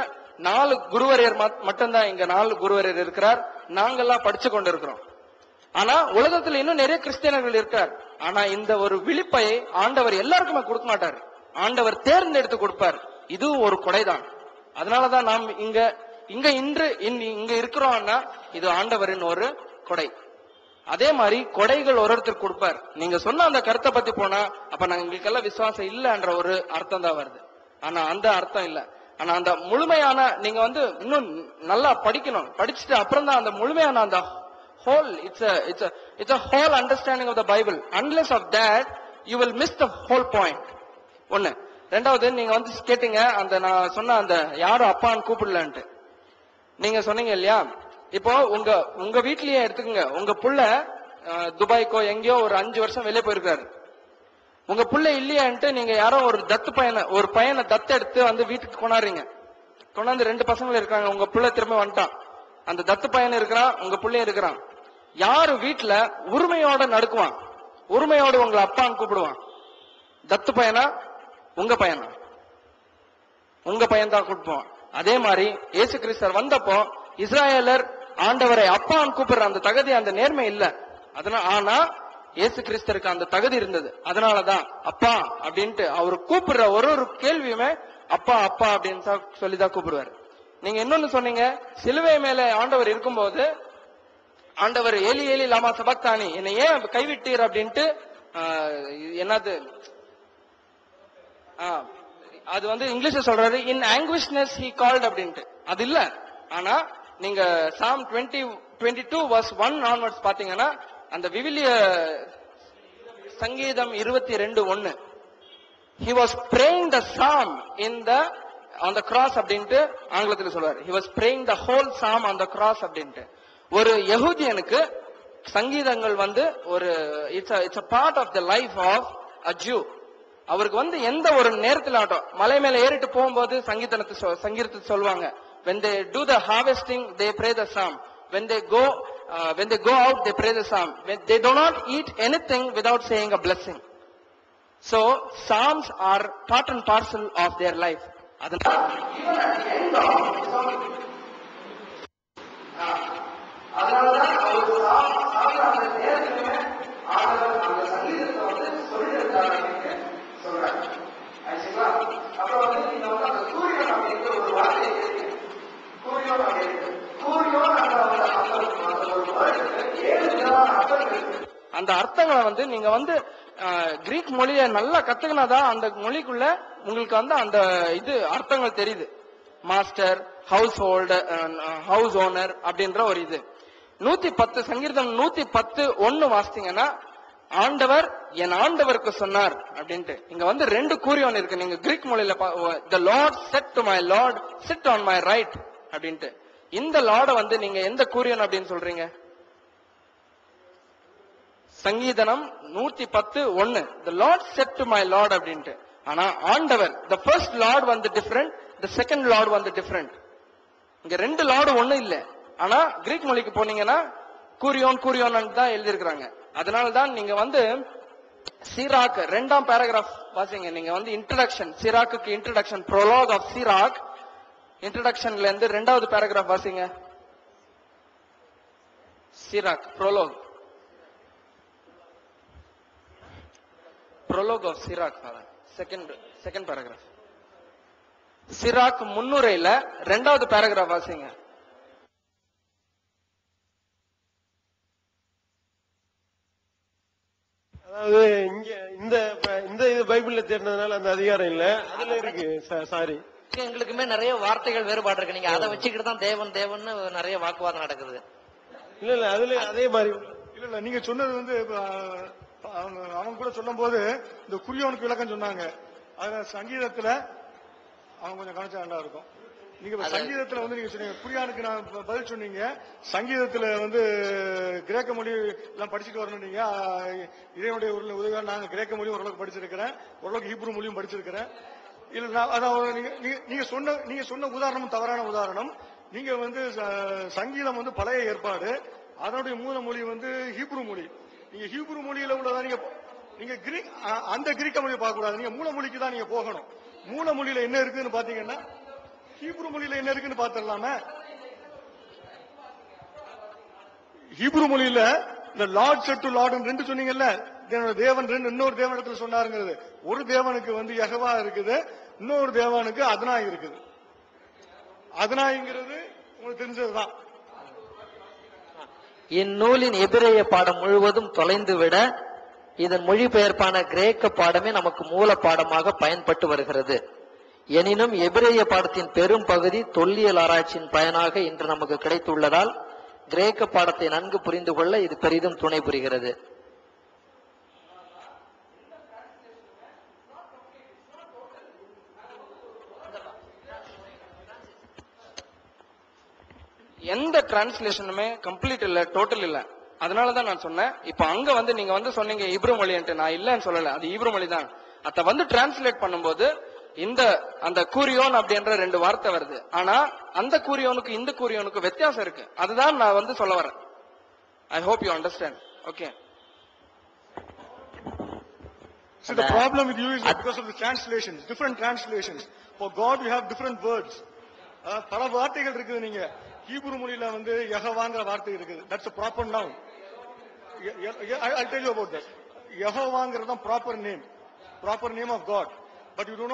Speaker 4: 4 குருவரையர் மட்டும்தான் இங்க 4 குருவரையர் இருக்கிறார். நாங்கெல்லாம் படிச்சு கொண்டு இருக்கிறோம். ஆனா உலகத்துல இன்னும் நிறைய கிறிஸ்டியன்கள் இருக்கார். ஆனா இந்த ஒரு விழிப்பை ஆண்டவர் எல்லாருக்குமே கொடுக்க மாட்டார். ஆண்டவர் தேர்ந்தெடுத்து கொடுப்பார். இது ஒரு கொடைதான். அதனாலதான் நாம் இங்க இருக்கிறோம்னா இது ஆண்டவரின் ஒரு கொடை. அதே மாதிரி கொடைகள் ஒருத்தர் கொடுப்பார். நீங்க சொன்ன அந்த கருத்தை பத்தி போனா அப்ப எங்களுக்கு எல்லாம் விசுவாசம் இல்லன்ற ஒரு அர்த்தம் தான் வருது. ஆனா அந்த அர்த்தம் இல்ல. ஆனா அந்த முழுமையான நீங்க இன்னும் நல்லா படிக்கணும். படிச்சுட்டு அப்புறம் தான் அந்த முழுமையான அந்த whole it's a whole understanding of the Bible. Unless of that you will miss the whole point. 1. 2வது நீங்க கேட்டீங்க அந்த நான் சொன்ன அந்த யாரும் அப்பான்னு கூப்பிடலன்ட்டு நீங்க சொன்னீங்க இல்லையா. இப்போ உங்க வீட்லயே எடுத்துக்கங்க. உங்க புள்ள துபாய்க்கோ எங்கேயோ ஒரு 5 வருஷம் வெளியே போயிருக்காரு. உங்க புள்ள இல்லையான்ட்டு நீங்க யாரோ ஒரு பையனை தத்தெடுத்து வீட்டுக்கு கொண்டாடுறீங்க. கொண்டாந்து 2 பசங்களும் இருக்காங்க. உங்க புள்ள திரும்ப வந்துட்டான். அந்த தத்து பையன் இருக்கிறான், உங்க பிள்ளையும் இருக்கிறான். யாரு வீட்டுல உரிமையோட நடுக்குவான்? உரிமையோட உங்களை அப்பான்னு கூப்பிடுவான்? தத்து பையனா உங்க பையனா? உங்க பையன் தான் கூப்பிடுவான். அதே மாதிரி இயேசு கிறிஸ்தர் வந்தப்போ இஸ்ராயலர் ஆண்டவரை அப்பான்னு கூப்பிடுற அந்த தகுதி அந்த நேர்மை இல்ல. அதனால ஆனா இயேசு கிறிஸ்தருக்கு அந்த தகுதி இருந்தது. அதனாலதான் அப்பா அப்படின்ட்டு அவர் கூப்பிடுற ஒரு ஒரு கேள்வியுமே அப்பா அப்பா அப்படின்னு சொல்லிதான் கூப்பிடுவார். நீங்க இன்னொன்னு சொன்னீங்க, சிலுவை மேல ஆண்டவர் இருக்கும்போது ஆண்டவர் ஏலி ஏலி லாமா சபக்தானி என்னை ஏன் கைவிட்டீர் அப்படின்ட்டு என்னது அது வந்து இங்கிலீஷ்ல சொல்றாரு, இன் ஆங்குவிஷ்னஸ் ஹி கால்ட் அப்படின்ட்டு. அது இல்ல. ஆனா நீங்க சாம் 22 verse 1 onwards பாத்தீங்கன்னா அந்த விவிலிய சங்கீதம் 22:1 he was praying the psalm on the cross அப்படின்ட்டு ஆங்கிலத்தில் சொல்றாரு. he was praying the whole psalm on the cross அப்படின்ட்டு. ஒரு யெகூதியனுக்கு சங்கீதங்கள் வந்து ஒரு it's a part of the life of a Jew. அவருக்கு வந்து எந்த ஒரு நேரத்தில் ஆட்டம் மலை மேல ஏறிட்டு போகும்போது சங்கீதத்தை சொல்லுவாங்க. when they do the harvesting they pray the psalm. when they go out they pray the psalm. when they do not eat anything without saying a blessing. so psalms are part and parcel of their life. அதனால அந்த அர்த்தங்களை வந்து நீங்க வந்து Greek மொழியை நல்லா கத்துக்கினாதான் அந்த மொழிக்குள்ள உங்களுக்கு வந்து அந்த இது அர்த்தங்கள் தெரியுது. Master, house holder, house owner அப்படின்ற ஒரு இது 110 சங்கீதம் 110:1 வாசித்தீங்கன்னா ஆண்டவர் என் ஆண்டவருக்கு சொன்னார் அப்படின்ட்டு. இங்க வந்து 2 கூரியோன் இருக்கு. நீங்க கிரீக் மொழியில the Lord said to my Lord sit on my right அப்படின்ட்டு. இந்த லார்ட வந்து நீங்க எந்த கூரியோன் அப்படின்னு சொல்றீங்க? சங்கீதனம் 110:1 the Lord said to my Lord அப்படின்ட்டு. ஆனா ஆண்டவர் the first Lord வந்து different, the second Lord வந்து different. இங்க 2 லார்டு ஒண்ணு இல்ல. ஆனா கிரீக் மொழிக்கு போனீங்கன்னா கூரியோன் தான் எழுதியிருக்கிறாங்க. அதனாலதான் நீங்க வந்து சீராக் 2ஆம் பேராகிராஃப் வாசிங்க. நீங்க வந்து இன்ட்ரோடக்ஷன், சீராக்கு இன்ட்ரோடக்ஷன், ப்ரோலாக் ஆஃப் சீராக், இன்ட்ரோடக்ஷன்ல இருந்து 2வது பேராகிராஃப் வாசிங்க. Sirach prologue, prologue of Sirach, second paragraph. Sirach முன்னுரையில 2வது paragraph வாசிங்க.
Speaker 1: அதாவது இங்க இந்த பைபிள்ல தேடினதுனால அந்த அதிகாரம் இல்ல, அதுல இருக்கு. சாரி,
Speaker 3: எங்களுக்குமே நிறைய வார்த்தைகள் வேறுபாடு இருக்கு. நீங்க அதை வச்சுக்கிட்டு தான் தேவன் தேவன் நிறைய வாக்குவாதம் நடக்குது.
Speaker 1: இல்ல அதுல அதே மாதிரி
Speaker 2: இல்ல நீங்க சொன்னது வந்து அவங்க கூட சொல்லும் போது இந்த குறியோனுக்கு விளக்கம் சொன்னாங்க. அதுல சங்கீதத்துல அவங்க கொஞ்சம் கவனிச்சா நல்லா இருக்கும். நீங்க சங்கீதத்துல வந்து நீங்க சொன்னீங்க குறியானுக்கு நான் பதில் சொன்னீங்க. சங்கீதத்துல வந்து கிரேக்க மொழி எல்லாம் படிச்சுட்டு வரணும். நீங்க இதனுடைய உதவியாக நாங்க கிரேக்க மொழியும் ஓரளவுக்கு படிச்சிருக்கிறேன், ஓரளவுக்கு ஹீப்ரு மொழியும் படிச்சிருக்கிறேன். இல்ல அதான் நீங்க சொன்ன உதாரணம் தவறான உதாரணம். நீங்க வந்து சங்கீதம் வந்து பழைய ஏற்பாடு, அதனுடைய மூல மொழி வந்து ஹீப்ரு மொழி. நீங்க ஹீப்ரு மொழியில உள்ளதா நீங்க கிரீக் அந்த கிரீக்க மொழியை பார்க்க கூடாது. நீங்க மூல மொழிக்கு தான் நீங்க போகணும். மூல மொழியில என்ன இருக்குன்னு பாத்தீங்கன்னா ஹீப்ரு மொழியில என்ன இருக்குன்னு பாத்திரலாமே. ஹீப்ரு மொழியில இந்த லார்ட் செட் டு லார்ட் 2 சொன்னீங்கல்ல, தேவன் 2 இன்னொரு தேவனிடத்துல சொன்னாருங்கிறது. ஒரு தேவனுக்கு வந்து யெகோவா இருக்குது, இன்னொரு தேவனுக்கு அதனாய் இருக்குது. அதனாய்ங்கிறது உங்களுக்கு தெரிஞ்சதுதான்.
Speaker 3: இந்நூலின் எபிரேய பாடம் முழுவதும் தொலைந்துவிட இதன் மொழிபெயர்ப்பான கிரேக்க பாடமே நமக்கு மூல பாடமாக பயன்பட்டு வருகிறது. எனினும் எபிரேய பாடத்தின் பெரும் பகுதி தொல்லியல் ஆராய்ச்சியின் பயனாக இன்று நமக்கு கிடைத்துள்ளதால் கிரேக்க பாடத்தை நன்கு புரிந்து கொள்ள இது பெரிதும் துணை புரிகிறது.
Speaker 4: எந்த டிரான்ஸ்லேஷனுமே கம்ப்ளீட் இல்ல, டோட்டல் இல்ல. அதனாலதான் நான் சொன்னேன். இப்ப அங்க வந்து நீங்க வந்து சொன்னீங்க ஹீப்ரு மொழின்ட்டு, நான் இல்லன்னு சொல்லல, அது ஹீப்ரு மொழி தான். அத வந்து டிரான்ஸ்லேட் பண்ணும்போது அந்த கூரியோன் அப்படின்ற 2 வார்த்தை வருது. ஆனா அந்த கூரியோனுக்கு இந்த கூரியோனுக்கு வித்தியாசம் இருக்கு. அதுதான் நான் வந்து சொல்ல வரேன். I hope you understand. Okay.
Speaker 2: So the problem with you is because of the translations, different translations. For God we have different words. பல வார்த்தைகள் இருக்குது. நீங்க ஹீப்ரு மொழியில வந்து யெகோவாங்கிற வார்த்தை இருக்குது. That's a proper noun. I'll tell you about that. யெகோவாங்கிறது தான் proper name of God. But you do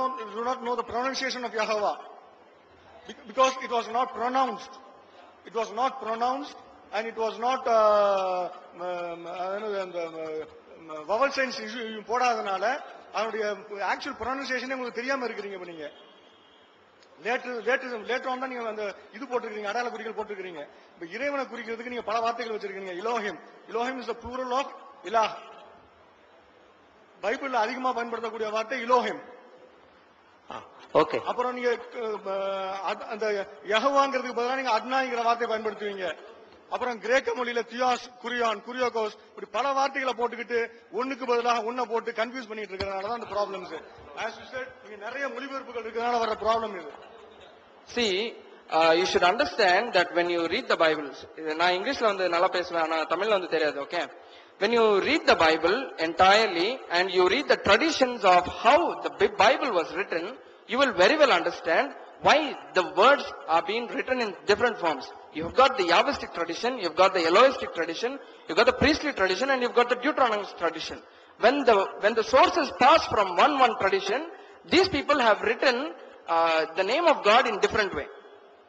Speaker 2: not know the pronunciation of Yehovah. Because it was not pronounced. It was not pronounced and it was not vowel signs போடாதனால அதனுடைய actual ப்ரொனன்சியேஷனே உங்களுக்கு தெரியாம இருக்கிறீங்க. இப்ப நீங்க later on தான் நீங்க அந்த இது போட்டுருக்கீங்க, அடையாள குறிகள் போட்டுருக்கீங்க. இப்ப இறைவனை குறிக்கிறதுக்கு நீங்க பல வார்த்தைகள் வச்சிருக்கீங்க. Elohim is the plural of Ilah. பைபிள்ல அதிகமா பயன்படுத்தக்கூடிய வார்த்தை இலோஹிம்.
Speaker 3: ஓகே.
Speaker 2: அப்புறம் நீங்க அந்த யெகோவாங்கிறதுக்கு பதிலாக நீங்க அட்னாங்கிற வார்த்தையை பயன்படுத்துவீங்க. அப்புறம் கிரேக்க மொழியில தியாஸ், குரியோகோஸ் இப்படி பல வார்த்தைகளை போட்டுக்கிட்டு ஒண்ணுக்கு பதிலாக ஒன்ன போட்டு கன்ஃபியூஸ் பண்ணிட்டு இருக்கிறதுனால அந்த ப்ராப்ளம்ஸ். As you said, நீங்க நிறைய மொழிபெயர்ப்புகள் இருக்கிறதுனால வர ப்ராப்ளம் இது.
Speaker 4: See, you should understand that when you read the Bible, நான் இங்கிலீஷ்ல வந்து நல்லா பேசுவேன், ஆனா தமிழ்ல வந்து தெரியாது. Okay, when you read the Bible entirely and you read the traditions of how the Bible was written, you will very well understand why the words are being written in different forms. You've got the Yahwistic tradition, you've got the Elohistic tradition, you've got the priestly tradition, and you've got the Deuteronomic tradition. When the sources pass from one tradition, these people have written the name of God in different way.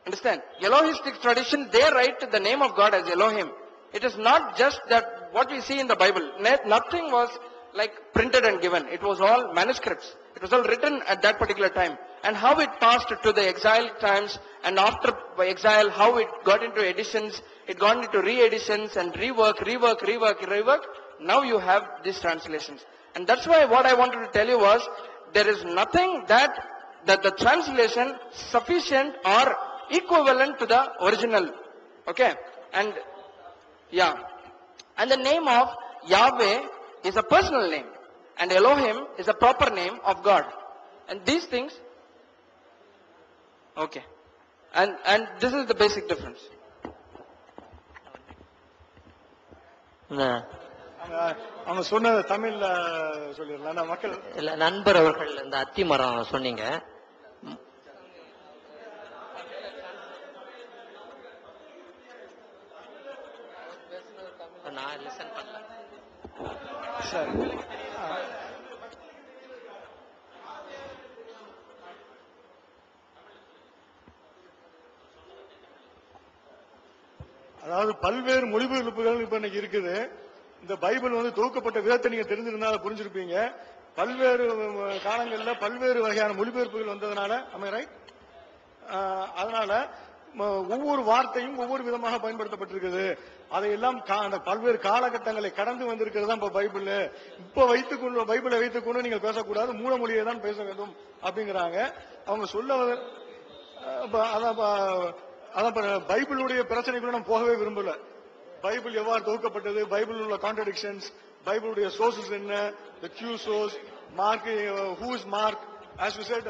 Speaker 4: Understand? Elohistic tradition, they write the name of God as Elohim. It is not just that what we see in the Bible. Nothing was like printed and given. It was all manuscripts. It was all written at that particular time. And how it passed to the exile times, and after exile, how it got into editions, it got into re-editions and rework. Now you have these translations. And that's why what I wanted to tell you was, there is nothing that the translation sufficient or equivalent to the original. Okay? And yeah. And the name of Yahweh is a personal name. And Elohim is a proper name of God. And these things, okay. And this is the basic difference.
Speaker 2: அவங்க சொன்னது தமிழ்ல சொல்லிடலாம் மக்கள்.
Speaker 3: இல்ல, நண்பர் அவர்கள் இந்த அத்தி மரம் சொன்னீங்க. நான் லிசன் பண்ணல.
Speaker 2: சரி. அதாவது பல்வேறு மொழிபெயர்ப்புகள் இப்ப இன்னைக்கு இருக்குது. இந்த பைபிள் வந்து தொகுக்கப்பட்ட விதத்தை நீங்க தெரிஞ்சிருந்தா புரிஞ்சிருப்பீங்க. பல்வேறு காலங்கள்ல பல்வேறு வகையான மொழிபெயர்ப்புகள் வந்ததுனால, அதனால ஒவ்வொரு வார்த்தையும் ஒவ்வொரு விதமாக பயன்படுத்தப்பட்டிருக்குது. அதையெல்லாம் அந்த பல்வேறு காலகட்டங்களை கடந்து வந்திருக்கிறது தான் இப்ப பைபிள். இப்ப பைபிளை வைத்துக்கொண்டு நீங்கள் பேசக்கூடாது, மூல மொழியை தான் பேச வேண்டும் அப்படிங்கிறாங்க அவங்க சொல்ல. அதான் பைபிளுடைய பிரச்சனைக்குள்ள நம்ம போகவே விரும்பல. பைபிள் எவ்வாறு தொகுக்கப்பட்டது, பைபிள் உள்ள கான்ட்ரடிக்ஷன்ஸ், பைபிளுடைய சோர்சஸ் என்ன, the Q source, Mark, who is Mark, as you said,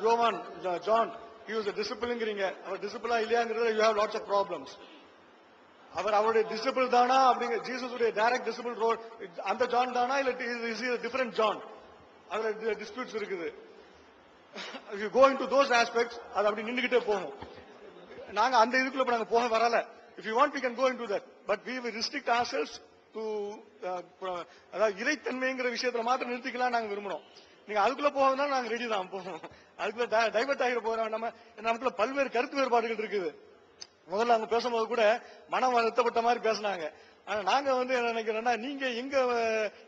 Speaker 2: யோவான், John, he was a discipleங்கிறீங்க. அவர் டிசிபிளா இல்லையாங்கிறதுல you have lots of problems. அவருடைய டிசிபிள் தானா அப்படிங்கிற, ஜீசஸுடைய டைரக்ட் டிசிபிள் ரோல் அந்த ஜான் தானா இல்ல is he a different John, அதுல டிஸ்பியூட்ஸ் இருக்குது. If you go into those aspects, அது அப்படி நின்றுகிட்டே போகும். நாங்க அந்த இதுக்குள்ள நாங்க போக வரல. If you want, we can go into that, but we will restrict ourselves to அதாவது இறைத்தன்மைங்கிற விஷயத்துல மாத்திரம் நிறுத்திக்கலாம் நாங்க விரும்பணும். நீங்க அதுக்குள்ள போகணும்னா நாங்க ரெடி தான் போவோம். அதுக்குள்ள டைவர்ட் ஆகிட போறோம். நமக்குள்ள பல்வேறு கருத்து வேறுபாடுகள் இருக்குது. முதல்ல அவங்க பேசும்போது கூட மனம் வருத்தப்பட்ட மாதிரி பேசினாங்க. ஆனா நாங்க வந்து என்ன நினைக்கிறோம்னா, நீங்க எங்க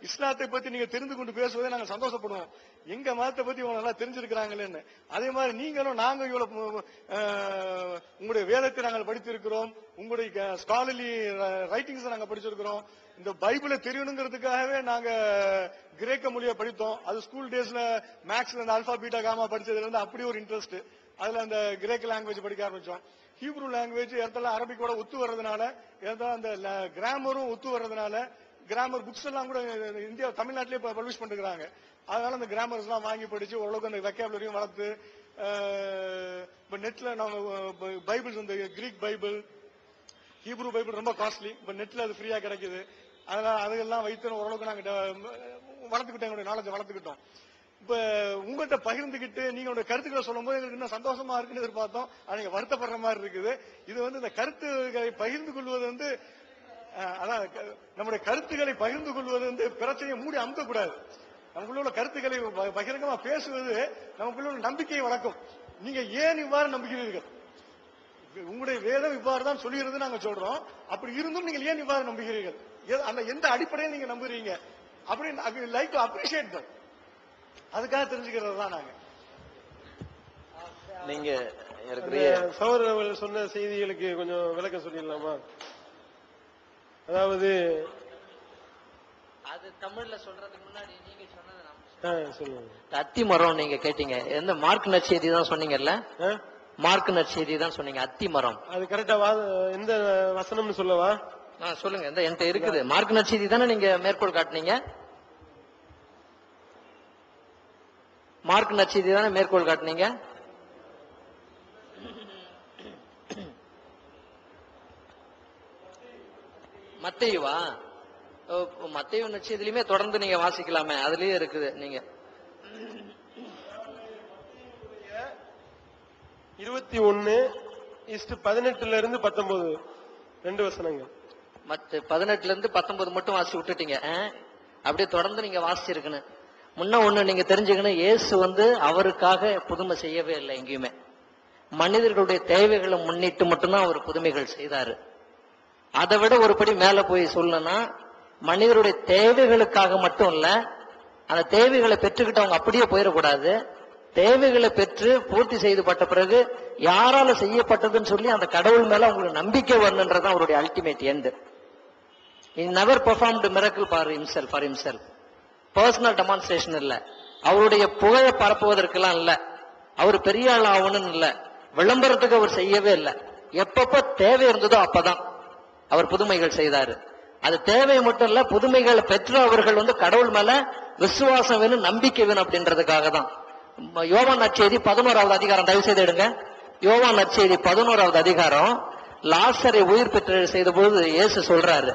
Speaker 2: இஸ்லாத்தை பத்தி நீங்க தெரிந்து கொண்டு பேசுவதை நாங்க சந்தோஷப்படுவோம். எங்க மதத்தை பத்தி இவங்க நல்லா தெரிஞ்சிருக்கிறாங்களேன்னு. அதே மாதிரி நீங்களும் நாங்க இவ்வளவு உங்களுடைய வேதத்தை நாங்கள் படித்திருக்கிறோம், உங்களுடைய ஸ்காலர்லி ரைட்டிங்ஸ் நாங்க படிச்சிருக்கிறோம். இந்த பைபிளை தெரியணுங்கிறதுக்காகவே நாங்க கிரேக்க மொழியை படித்தோம். அது ஸ்கூல் டேஸ்ல மேக்ஸ்ல இந்த அல்பா பீட்டா காமா படிச்சதுல இருந்து அப்படி ஒரு இன்ட்ரெஸ்ட். அதுல அந்த கிரேக்க லாங்குவேஜ் படிக்க ஆரம்பிச்சோம். ஹீப்ரூ லாங்குவேஜ் இடத்துல அரபிக்கோட ஒத்து வர்றதுனால, இடத்துல அந்த கிராமரும் ஒத்து வர்றதுனால, கிராமர் புக்ஸ் எல்லாம் கூட இந்தியா தமிழ்நாட்டிலே பப்ளிஷ் பண்ணிருக்காங்க. அதனால அந்த கிராமர்ஸ் எல்லாம் வாங்கி படிச்சு ஓரளவுக்கு அந்த வெக்காபுலரியும் வளர்த்து, இப்ப நெட்ல நாங்க பைபிள்ஸ், இந்த கிரீக் பைபிள், ஹீப்ரூ பைபிள் ரொம்ப காஸ்ட்லி, இப்ப நெட்ல அது ஃப்ரீயா கிடைக்குது. அதனால அதையெல்லாம் வைத்து ஓரளவுக்கு நாங்க வளர்த்துக்கிட்டோம், எங்களுடைய நாலேஜ் வளர்த்துக்கிட்டோம். இப்ப உங்கள்கிட்ட பகிர்ந்துகிட்டு நீங்க உங்க கருத்துக்களை சொல்லும் போது எங்களுக்கு இன்னும் சந்தோஷமா இருக்குன்னு எதிர்பார்த்தோம். ஆனா நீங்க வருத்தப்படுற மாதிரி இருக்குது. இது வந்து இந்த கருத்துக்களை பகிர்ந்து கொள்வது வந்து அதான் நம்முடைய கருத்துக்களை பகிர்ந்து கொள்வது வந்து பிரச்சனையை மூடி அமுக்கக்கூடாது. நமக்குள்ள உள்ள கருத்துக்களை பகிரங்கமா பேசுவது நமக்குள்ள உள்ள நம்பிக்கையை வளர்க்கும். நீங்க ஏன் இவ்வாறு நம்புகிறீர்கள்? உங்களுடைய வேதம் இவ்வாறு தான் சொல்லுகிறது நாங்க சொல்றோம். அப்படி இருந்தும் நீங்கள் ஏன் இவ்வாறு நம்புகிறீர்கள்? அந்த எந்த அடிப்படையில் நீங்க நம்புறீங்க அப்படின்னு லைக் டு அப்ரிஷியேட் தட். அதுக்காக தெரிஞ்சுக்கிறது தான் நாங்க.
Speaker 1: நீங்க சகோதரர்கள் சொன்ன செய்திகளுக்கு கொஞ்சம் விளக்கம் சொல்லிடலாமா? அதாவது
Speaker 3: அது தமிழ்ல சொல்றதுக்கு முன்னாடி நீங்க சொன்னது
Speaker 1: சொல்லுங்க.
Speaker 3: அத்தி மரம் நீங்க கேட்டீங்க. எந்த மார்க் நற்செய்தி தான் சொன்னீங்கல்ல? மார்க் நற்செய்தி தான் சொன்னீங்க. அத்தி மரம்
Speaker 1: அது கரெக்டா எந்த வசனம்னு சொல்லவா?
Speaker 3: சொல்லுங்க. என்கிட்ட இருக்குது. மார்க் நற்செய்தி தானே நீங்க மேற்கோள் காட்டினீங்க? மார்க் நற்செய்தி தானே மேற்கோள் காட்டினீங்க? மத்தேயுவா? மத்தேயு நற்செய்தியிலுமே தொடர்ந்து நீங்க வாசிக்கலாமே, அதுலயே இருக்குது. நீங்க
Speaker 1: 21:18-19 2 வசனங்கள்.
Speaker 3: 18-19 மட்டும் வாசி விட்டுட்டீங்க. அப்படியே தொடர்ந்து நீங்க வாசிச்சிருக்கணும். முன்ன ஒண்ணு நீங்க தெரிஞ்சுக்கணும், இயேசு அவருக்காக புதுமை செய்யவே இல்லை. எங்கேயுமே மனிதர்களுடைய தேவைகளை முன்னிட்டு மட்டும்தான் அவர் புதுமைகள் செய்தாரு. அதை விட ஒருபடி மேல போய் சொல்லணும்னா, மனிதருடைய தேவைகளுக்காக மட்டும் இல்ல, அந்த தேவைகளை பெற்றுக்கிட்டு அவங்க அப்படியே போயிடக்கூடாது. தேவைகளை பெற்று பூர்த்தி செய்துபட்ட பிறகு யாரால செய்யப்பட்டதுன்னு சொல்லி அந்த கடவுள் மேல அவங்களுக்கு நம்பிக்கை வரணுன்றதான் அவருடைய ultimate end. He never performed miracle for himself. Personal demonstration இல்ல, அவருடைய புகழை பரப்புவதற்கெல்லாம் இல்ல, அவர் பெரிய ஆள் ஆகணும்னு இல்ல, விளம்பரத்துக்கு அவர் செய்யவே இல்லை. எப்பப்ப தேவை இருந்ததோ அப்பதான் அவர் புதுமைகள் செய்தாரு. அது தேவை மட்டும் இல்ல, புதுமைகளை பெற்று அவர்கள் கடவுள் மேல விசுவாசம் வேணும், நம்பிக்கை வேணும் அப்படின்றதுக்காக தான். யோவான் நற்செய்தி 11வது அதிகாரம் தயவு செய்து எடுங்க. யோவான் நற்செய்தி 11வது அதிகாரம். லாசரை உயிர் பெற்று செய்த பொழுது இயேசு சொல்றாரு,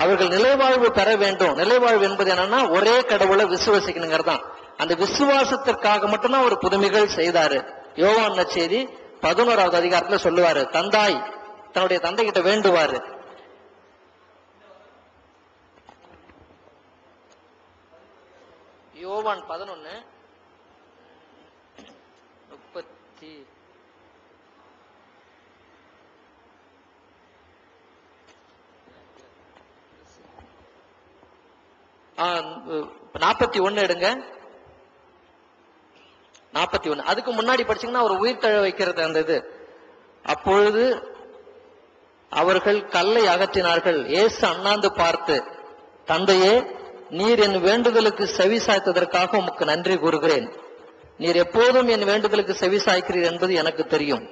Speaker 3: அவர்கள் நிலைவாழ்வு பெற வேண்டும். நிலைவாழ்வு என்பது என்னன்னா, ஒரே கடவுளை விசுவாசிக்கணுங்கிறதான். அந்த விசுவாசத்திற்காக மட்டும்தான் ஒரு புதுமைகள் செய்தாரு. யோவான் நற்செய்தி 11வது அதிகாரத்துல சொல்லுவாரு, தந்தாய் தன்னுடைய தந்தை கிட்ட வேண்டுவாரு. யோவான் 11:30 41 எடுங்க. 41 அதுக்கு முன்னாடி படிச்சீங்கன்னா ஒரு உயிர் தழ வைக்கிறது அந்த இது. அப்பொழுது அவர்கள் கல்லை அகற்றினார்கள். இயேசு அண்ணாந்து பார்த்து, தந்தையே, நீர் என் வேண்டுதலுக்கு செவி சாய்த்ததற்காக உமக்கு நன்றி கூறுகிறேன். நீர் எப்போதும் என் வேண்டுதலுக்கு செவி சாய்க்கிறீர் என்பது எனக்கு தெரியும்.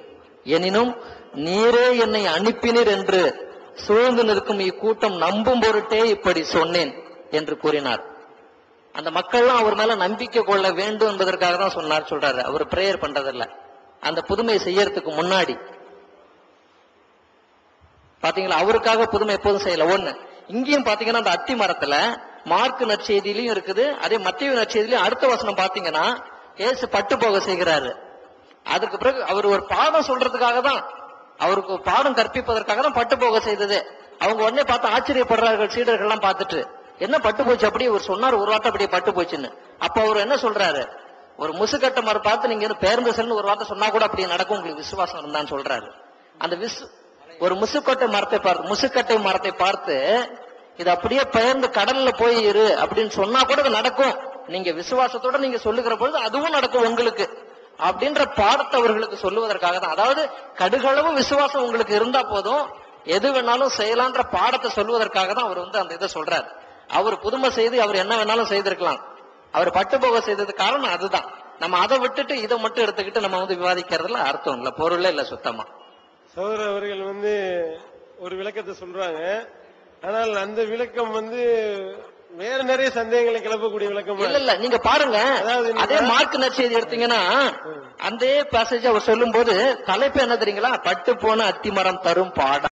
Speaker 3: எனினும் நீரே என்னை அனுப்பினீர் என்று சூழ்ந்து நிற்கும் இக்கூட்டம் நம்பும் பொருட்டே இப்படி சொன்னேன் என்று கூறினார். அந்த மக்கள்லாம் அவர் மேல நம்பிக்கை கொள்ள வேண்டும் என்பதற்காக தான் சொல்றாரு. அவர் பிரேயர் பண்றதில்ல. அந்த புதுமை செய்யறதுக்கு முன்னாடி பாத்தீங்களா, அவருக்காக புதுமை எப்போதும் செய்யல. ஒண்ணு இங்கேயும் பாத்தீங்கன்னா, அந்த அத்தி மரத்துல மார்க் நற்செய்தியிலையும் இருக்குது, அதே மத்தேயு நற்செய்தியிலையும் அடுத்த வசனம் பாத்தீங்கன்னா, இயேசு பட்டு போக செய்கிறாரு. அதுக்கு பிறகு அவர் ஒரு பாடம் சொல்றதுக்காக தான், அவருக்கு பாடம் கற்பிப்பதற்காக தான் பட்டு போக செய்தது. அவங்க உடனே பார்த்து ஆச்சரியப்படுறார்கள் சீடர்கள் எல்லாம் பார்த்துட்டு, என்ன பட்டு போச்சு? அப்படியே ஒரு சொன்னார், ஒரு வார்த்தை அப்படியே பட்டு போச்சுன்னு. அப்ப அவர் என்ன சொல்றாரு, ஒரு முசுக்கட்டை மரம் பார்த்து நீங்க பேருந்து செல்னு ஒரு வார்த்தை சொன்னா கூட அப்படியே நடக்கும், உங்களுக்கு விசுவாசம் இருந்தான்னு சொல்றாரு. அந்த ஒரு முசுக்கட்டை மரத்தை பார்த்து இது அப்படியே பெயர்ந்து கடல்ல போய் இரு அப்படின்னு சொன்னா கூட அது நடக்கும். நீங்க விசுவாசத்தோட நீங்க சொல்லுகிற பொழுது அதுவும் நடக்கும் உங்களுக்கு அப்படின்ற பாடத்தை அவர்களுக்கு சொல்லுவதற்காக தான். அதாவது கடுகளவு விசுவாசம் உங்களுக்கு இருந்தா போதும், எது வேணாலும் செய்யலான்ற பாடத்தை சொல்வதற்காக தான் அவர் அந்த இதை சொல்றாரு. அவர் புதுமை செய்து அவர் என்ன வேணாலும் செய்திருக்கலாம், அவர் பட்டு போக செய்தது காரணம் அதுதான். நம்ம அதை விட்டுட்டு இதை மட்டும் எடுத்துக்கிட்டு நம்ம விவாதிக்கிறதுல அர்த்தம் இல்ல, பொருளே இல்ல சுத்தமா.
Speaker 1: சகோதரர் அவர்கள் ஒரு விளக்கத்தை சொல்றாங்க. ஆனால் அந்த விளக்கம் வேற நிறைய சந்தேகங்களை கிளப்பக்கூடிய விளக்கம்
Speaker 3: இல்ல. நீங்க பாருங்க, அதே மார்க் நற்செய்தி எடுத்தீங்கன்னா அந்த பேசேஜ் அவர் சொல்லும் போது தலைப்பு என்ன தெரியுங்களா, பட்டு போன அத்தி மரம் தரும் பாடம்.